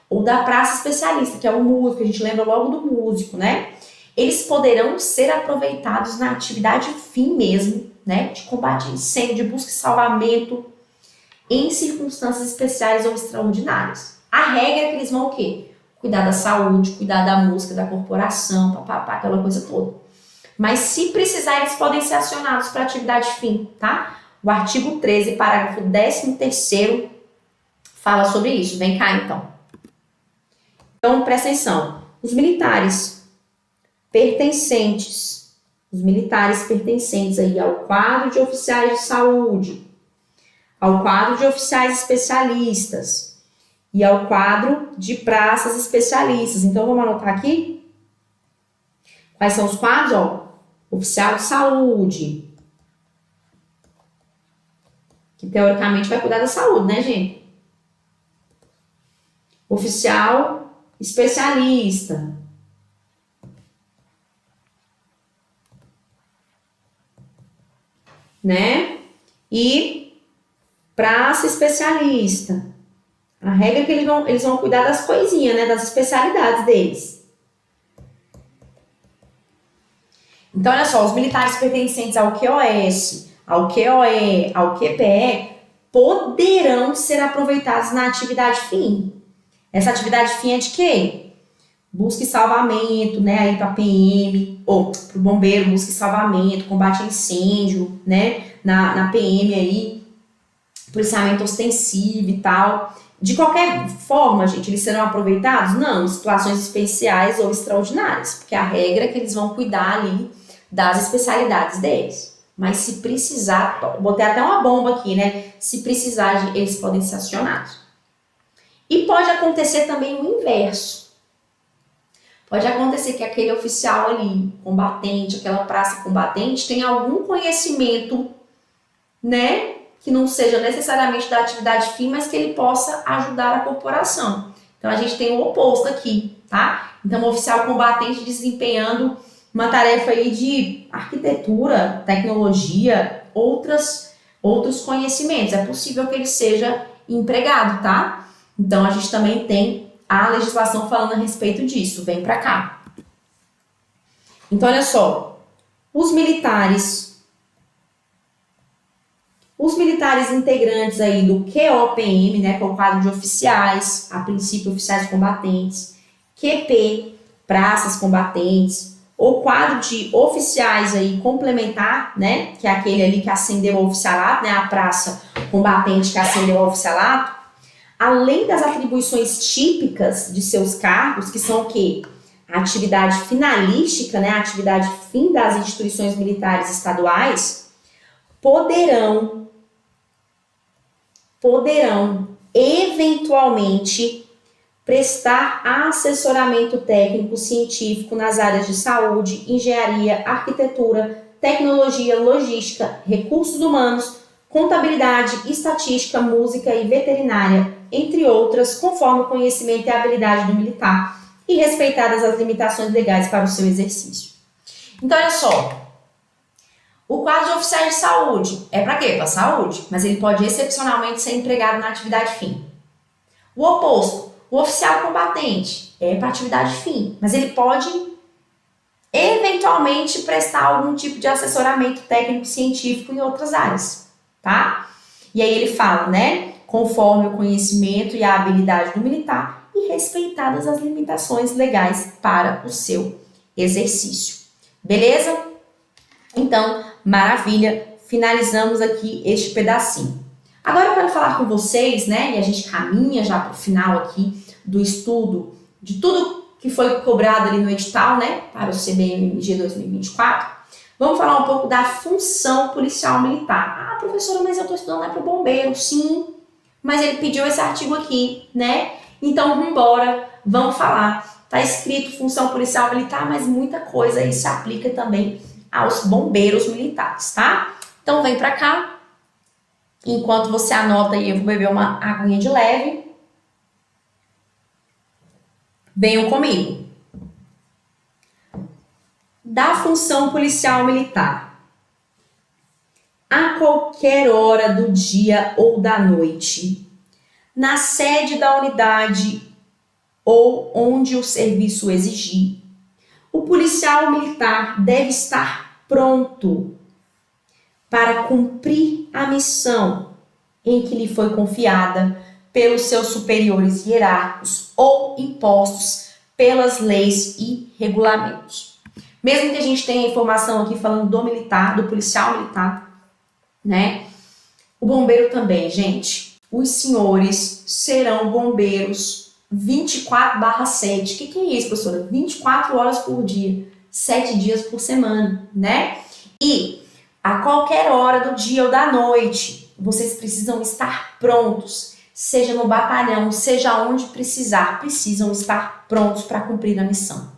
ou da praça especialista, que é o músico, a gente lembra logo do músico, né? Eles poderão ser aproveitados na atividade fim mesmo, né? De combate a incêndio, de busca e salvamento, em circunstâncias especiais ou extraordinárias. A regra é que eles vão o quê? Cuidar da saúde, cuidar da música, da corporação, papapá, aquela coisa toda. Mas se precisar, eles podem ser acionados para atividade fim, tá? O artigo 13, parágrafo 13º, fala sobre isso. Vem cá, então. Então, presta atenção. Os militares pertencentes aí ao quadro de oficiais de saúde, ao quadro de oficiais especialistas e ao quadro de praças especialistas. Então, vamos anotar aqui? Quais são os quadros? Ó, oficial de saúde, que teoricamente vai cuidar da saúde, né, gente? Oficial especialista, né? E praça especialista. A regra é que eles vão cuidar das coisinhas, né? Das especialidades deles. Então, olha só, os militares pertencentes ao QoS, ao QoE, ao QPE, poderão ser aproveitados na atividade fim. Essa atividade fim é de quê? Busca e salvamento, né? Aí para PM, ou para o bombeiro, busca e salvamento, combate a incêndio, né? Na PM aí, policiamento ostensivo e tal. De qualquer forma, gente, eles serão aproveitados? Não, em situações especiais ou extraordinárias, porque a regra é que eles vão cuidar ali das especialidades deles. Mas se precisar, botei até uma bomba aqui, né? Se precisar, eles podem ser acionados. E pode acontecer também o inverso. Pode acontecer que aquele oficial ali, combatente, aquela praça combatente, tenha algum conhecimento, né? Que não seja necessariamente da atividade fim, mas que ele possa ajudar a corporação. Então, a gente tem o oposto aqui, tá? Então, o oficial combatente desempenhando uma tarefa aí de arquitetura, tecnologia, outros conhecimentos. É possível que ele seja empregado, tá? Então, a gente também tem a legislação falando a respeito disso. Vem pra cá. Então, olha só. Os militares integrantes aí do QOPM, né, que é o quadro de oficiais, a princípio oficiais combatentes, QP, praças combatentes, ou quadro de oficiais aí complementar, né, que é aquele ali que ascendeu ao oficialato, né, a praça combatente que ascendeu ao oficialato, além das atribuições típicas de seus cargos, que são o quê? A atividade finalística, né, a atividade fim das instituições militares estaduais, poderão eventualmente prestar assessoramento técnico científico nas áreas de saúde, engenharia, arquitetura, tecnologia, logística, recursos humanos, contabilidade, estatística, música e veterinária, entre outras, conforme o conhecimento e a habilidade do militar e respeitadas as limitações legais para o seu exercício. Então, olha só, o quadro de oficiais de saúde é para quê? Para saúde, mas ele pode excepcionalmente ser empregado na atividade fim. O oposto, o oficial combatente, é para atividade fim, mas ele pode eventualmente prestar algum tipo de assessoramento técnico científico em outras áreas, tá? E aí ele fala, né, conforme o conhecimento e a habilidade do militar e respeitadas as limitações legais para o seu exercício. Beleza? Então, maravilha, finalizamos aqui este pedacinho. Agora eu quero falar com vocês, né, e a gente caminha já para o final aqui do estudo de tudo que foi cobrado ali no edital, né, para o CBMG 2024. Vamos falar um pouco da função policial militar. Ah, professora, mas eu estou estudando lá para o bombeiro. Sim, mas ele pediu esse artigo aqui, né? Então, vambora, vamos falar. Tá escrito função policial militar, mas muita coisa aí se aplica também aos bombeiros militares, tá? Então, vem para cá. Enquanto você anota aí, eu vou beber uma aguinha de leve. Venham comigo. Da função policial militar. A qualquer hora do dia ou da noite, na sede da unidade ou onde o serviço exigir, o policial militar deve estar pronto para cumprir a missão em que lhe foi confiada pelos seus superiores hierárquicos ou impostos pelas leis e regulamentos. Mesmo que a gente tenha informação aqui falando do militar, do policial militar, né? O bombeiro também, gente. Os senhores serão bombeiros 24/7. O que é isso, professora? 24 horas por dia, 7 dias por semana, né? E a qualquer hora do dia ou da noite, vocês precisam estar prontos, seja no batalhão, seja onde precisar, precisam estar prontos para cumprir a missão.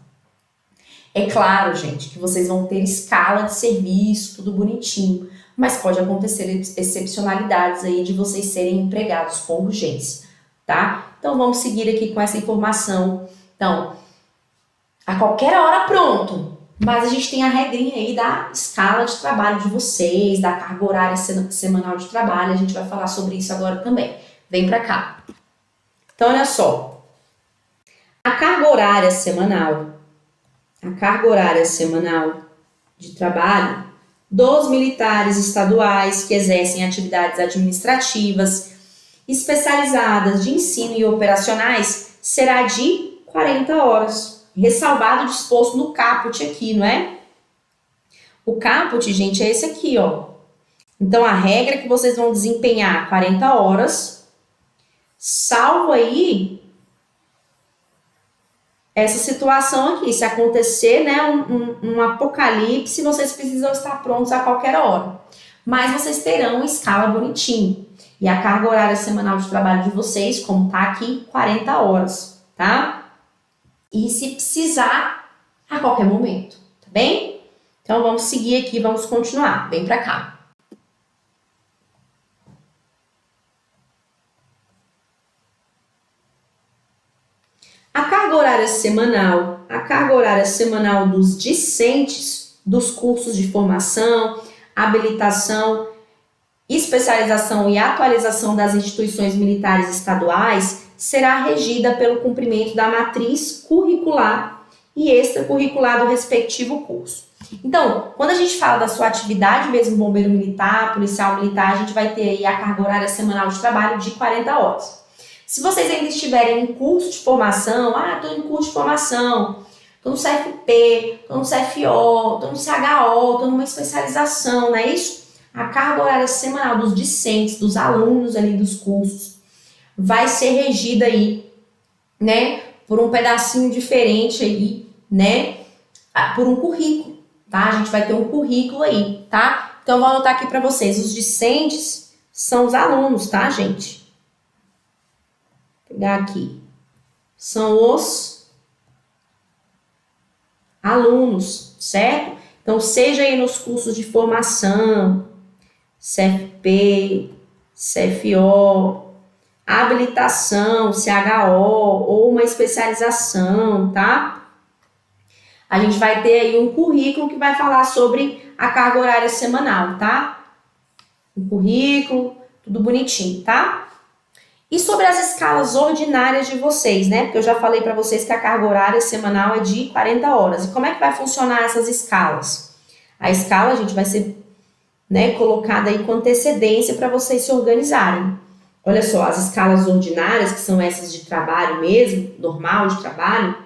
É claro, gente, que vocês vão ter escala de serviço, tudo bonitinho, mas pode acontecer excepcionalidades aí de vocês serem empregados com urgência, tá? Então vamos seguir aqui com essa informação. Então, a qualquer hora pronto, mas a gente tem a regrinha aí da escala de trabalho de vocês, da carga horária semanal de trabalho, a gente vai falar sobre isso agora também. Vem pra cá. Então, olha só. A carga horária semanal de trabalho dos militares estaduais que exercem atividades administrativas especializadas de ensino e operacionais será de 40 horas, ressalvado o disposto no caput aqui, não é? O caput, gente, é esse aqui, ó. Então, a regra é que vocês vão desempenhar 40 horas, salvo aí essa situação aqui, se acontecer, né, um apocalipse, vocês precisam estar prontos a qualquer hora. Mas vocês terão escala bonitinho. E a carga horária semanal de trabalho de vocês, como tá aqui, 40 horas, tá? E se precisar, a qualquer momento, tá bem? Então, vamos seguir aqui, vamos continuar. Vem pra cá. A carga horária semanal dos discentes dos cursos de formação, habilitação, especialização e atualização das instituições militares estaduais será regida pelo cumprimento da matriz curricular e extracurricular do respectivo curso. Então, quando a gente fala da sua atividade mesmo, bombeiro militar, policial militar, a gente vai ter aí a carga horária semanal de trabalho de 40 horas. Se vocês ainda estiverem em curso de formação, estou em curso de formação, estou no CFP, estou no CFO, estou no CHO, estou numa especialização, não é isso? A carga horária semanal dos discentes, dos alunos ali dos cursos, vai ser regida aí, né, por um pedacinho diferente aí, né, por um currículo, tá? A gente vai ter um currículo aí, tá? Então, eu vou anotar aqui para vocês, os discentes são os alunos, tá, gente? Vou pegar aqui. são os alunos, certo? Então, seja aí nos cursos de formação, CFP, CFO, habilitação, CHO ou uma especialização, tá? A gente vai ter aí um currículo que vai falar sobre a carga horária semanal, tá? Um currículo, tudo bonitinho, tá? E sobre as escalas ordinárias de vocês, né? Porque eu já falei para vocês que a carga horária semanal é de 40 horas. E como é que vai funcionar essas escalas? A escala, a gente, vai ser, né, colocada aí com antecedência para vocês se organizarem. Olha só, as escalas ordinárias, que são essas de trabalho mesmo, normal de trabalho,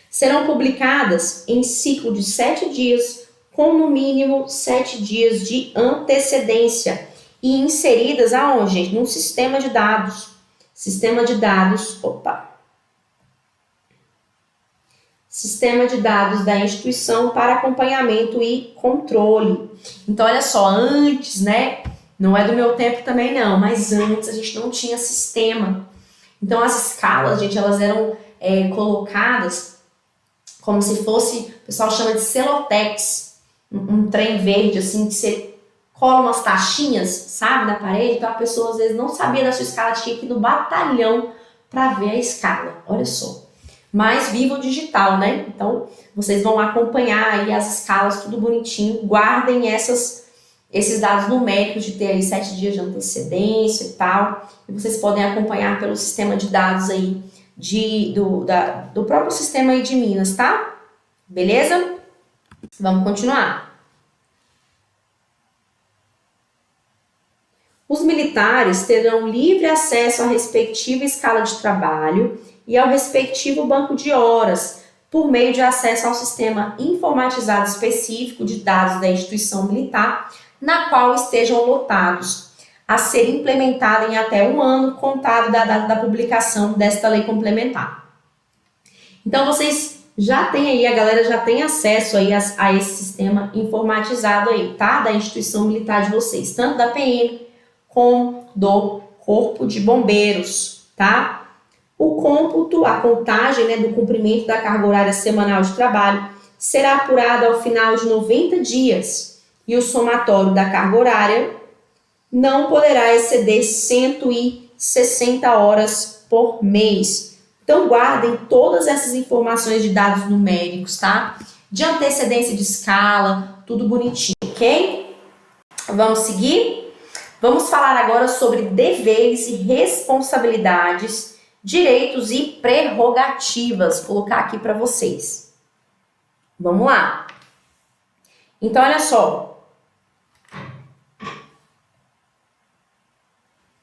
serão publicadas em ciclo de 7 dias, com no mínimo 7 dias de antecedência e inseridas aonde, gente? Num sistema de dados. Sistema de dados da instituição para acompanhamento e controle. Então, olha só, antes, né? Não é do meu tempo também não, mas antes a gente não tinha sistema. Então, as escalas, gente, elas eram colocadas como se fosse, o pessoal chama de celotex, um trem verde, assim, que você cola umas taxinhas, sabe, na parede. Então, a pessoa às vezes não sabia da sua escala, tinha que ir no batalhão para ver a escala. Olha só. Mas viva o digital, né? Então, vocês vão acompanhar aí as escalas, tudo bonitinho. Guardem esses dados numéricos de ter aí 7 dias de antecedência e tal. E vocês podem acompanhar pelo sistema de dados aí do próprio sistema aí de Minas, tá? Beleza? Vamos continuar. Os militares terão livre acesso à respectiva escala de trabalho e ao respectivo banco de horas, por meio de acesso ao sistema informatizado específico de dados da instituição militar, na qual estejam lotados, a ser implementada em até 1 ano, contado da data da publicação desta lei complementar. Então, vocês já têm aí, a galera já tem acesso aí a esse sistema informatizado aí, tá? Da instituição militar de vocês, tanto da PM como do Corpo de Bombeiros, tá? O cômputo, a contagem, né, do cumprimento da carga horária semanal de trabalho será apurada ao final de 90 dias e o somatório da carga horária não poderá exceder 160 horas por mês. Então, guardem todas essas informações de dados numéricos, tá? De antecedência de escala, tudo bonitinho, ok? Vamos seguir? Vamos falar agora sobre deveres e responsabilidades, direitos e prerrogativas. Vou colocar aqui para vocês. Vamos lá. Então, olha só.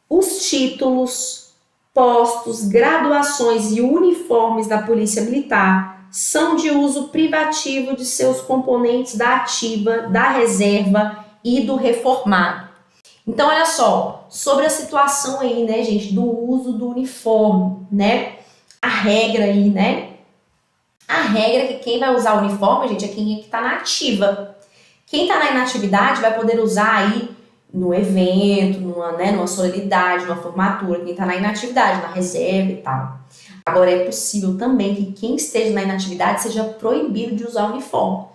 Os títulos, postos, graduações e uniformes da Polícia Militar são de uso privativo de seus componentes da ativa, da reserva e do reformado. Então, olha só, sobre a situação aí, né, gente, do uso do uniforme, né? A regra aí, né? A regra é que quem vai usar o uniforme, gente, é quem está na ativa. Quem está na inatividade vai poder usar aí no evento, numa solenidade, numa formatura, quem está na inatividade, na reserva e tal. Agora, é possível também que quem esteja na inatividade seja proibido de usar o uniforme.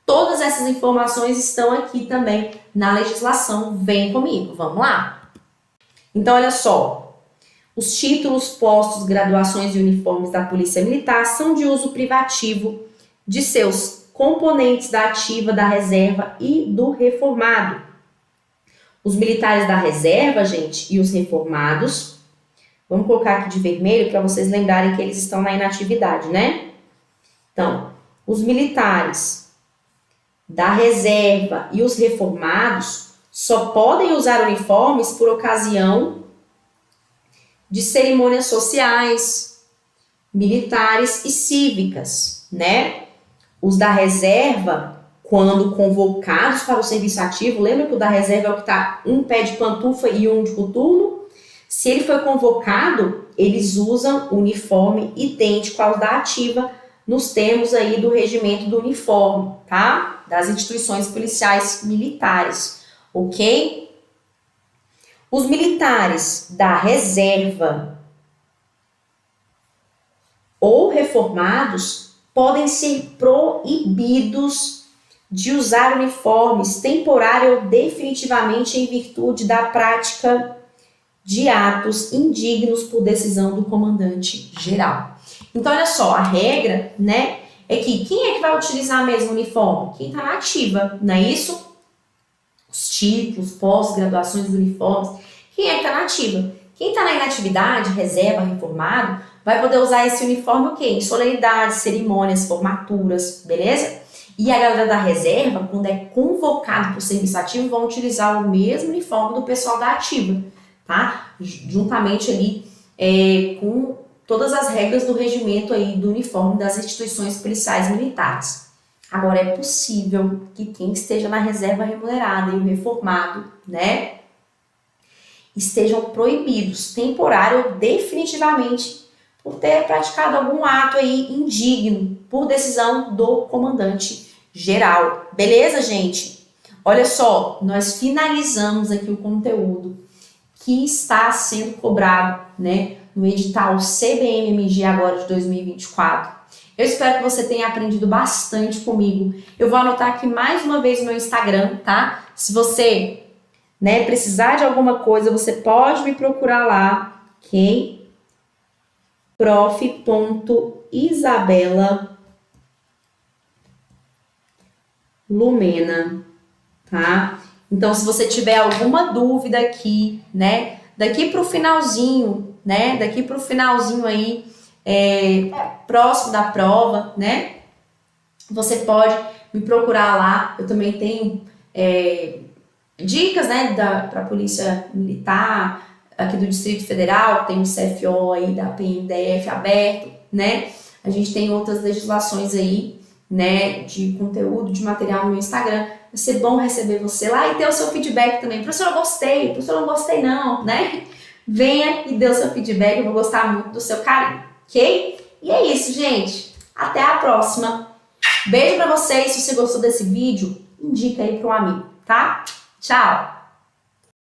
Todas essas informações estão aqui também na legislação. Vem comigo, vamos lá? Então, olha só. Os títulos, postos, graduações e uniformes da Polícia Militar são de uso privativo de seus componentes da ativa, da reserva e do reformado. Os militares da reserva, gente, e os reformados, vamos colocar aqui de vermelho para vocês lembrarem que eles estão na inatividade, né? Então, os militares da reserva e os reformados só podem usar uniformes por ocasião de cerimônias sociais, militares e cívicas, né? Os da reserva, quando convocados para o serviço ativo, lembra que o da reserva é o que está um pé de pantufa e um de coturno? Se ele foi convocado, eles usam uniforme idêntico ao da ativa, nos termos aí do regimento do uniforme, tá? Das instituições policiais militares, ok? Os militares da reserva ou reformados podem ser proibidos de usar uniformes temporário ou definitivamente em virtude da prática de atos indignos por decisão do comandante geral. Então, olha só, a regra, né, é que quem é que vai utilizar mesmo o uniforme? Quem está na ativa, não é isso? Os títulos, pós-graduações dos uniformes. Quem é que está na ativa? Quem está na inatividade, reserva, reformado, vai poder usar esse uniforme o quê? Em solenidades, cerimônias, formaturas, beleza? E a galera da reserva, quando é convocado para o serviço ativo, vão utilizar o mesmo uniforme do pessoal da ativa, tá? Juntamente ali com todas as regras do regimento aí do uniforme das instituições policiais militares. Agora, é possível que quem esteja na reserva remunerada e o reformado, né, estejam proibidos, temporário ou definitivamente, por ter praticado algum ato aí indigno, por decisão do comandante geral. Beleza, gente? Olha só, nós finalizamos aqui o conteúdo que está sendo cobrado, né, no edital CBM-MG agora de 2024. Eu espero que você tenha aprendido bastante comigo. Eu vou anotar aqui mais uma vez no meu Instagram, tá? Se você, né, precisar de alguma coisa, você pode me procurar lá, ok? prof.isabela Lumena, tá? Então, se você tiver alguma dúvida aqui, né, daqui para o finalzinho, né, daqui para o finalzinho aí, próximo da prova, né, você pode me procurar lá. Eu também tenho dicas, né, para a Polícia Militar aqui do Distrito Federal, tem o CFO aí da PMDF aberto, né, a gente tem outras legislações aí, né, de conteúdo, de material no meu Instagram. Vai ser bom receber você lá e ter o seu feedback também. Professor, eu gostei, professor, não gostei não, né? Venha e dê o seu feedback, eu vou gostar muito do seu carinho, ok? E é isso, gente. Até a próxima. Beijo pra vocês. Se você gostou desse vídeo, indica aí para um amigo, tá? Tchau!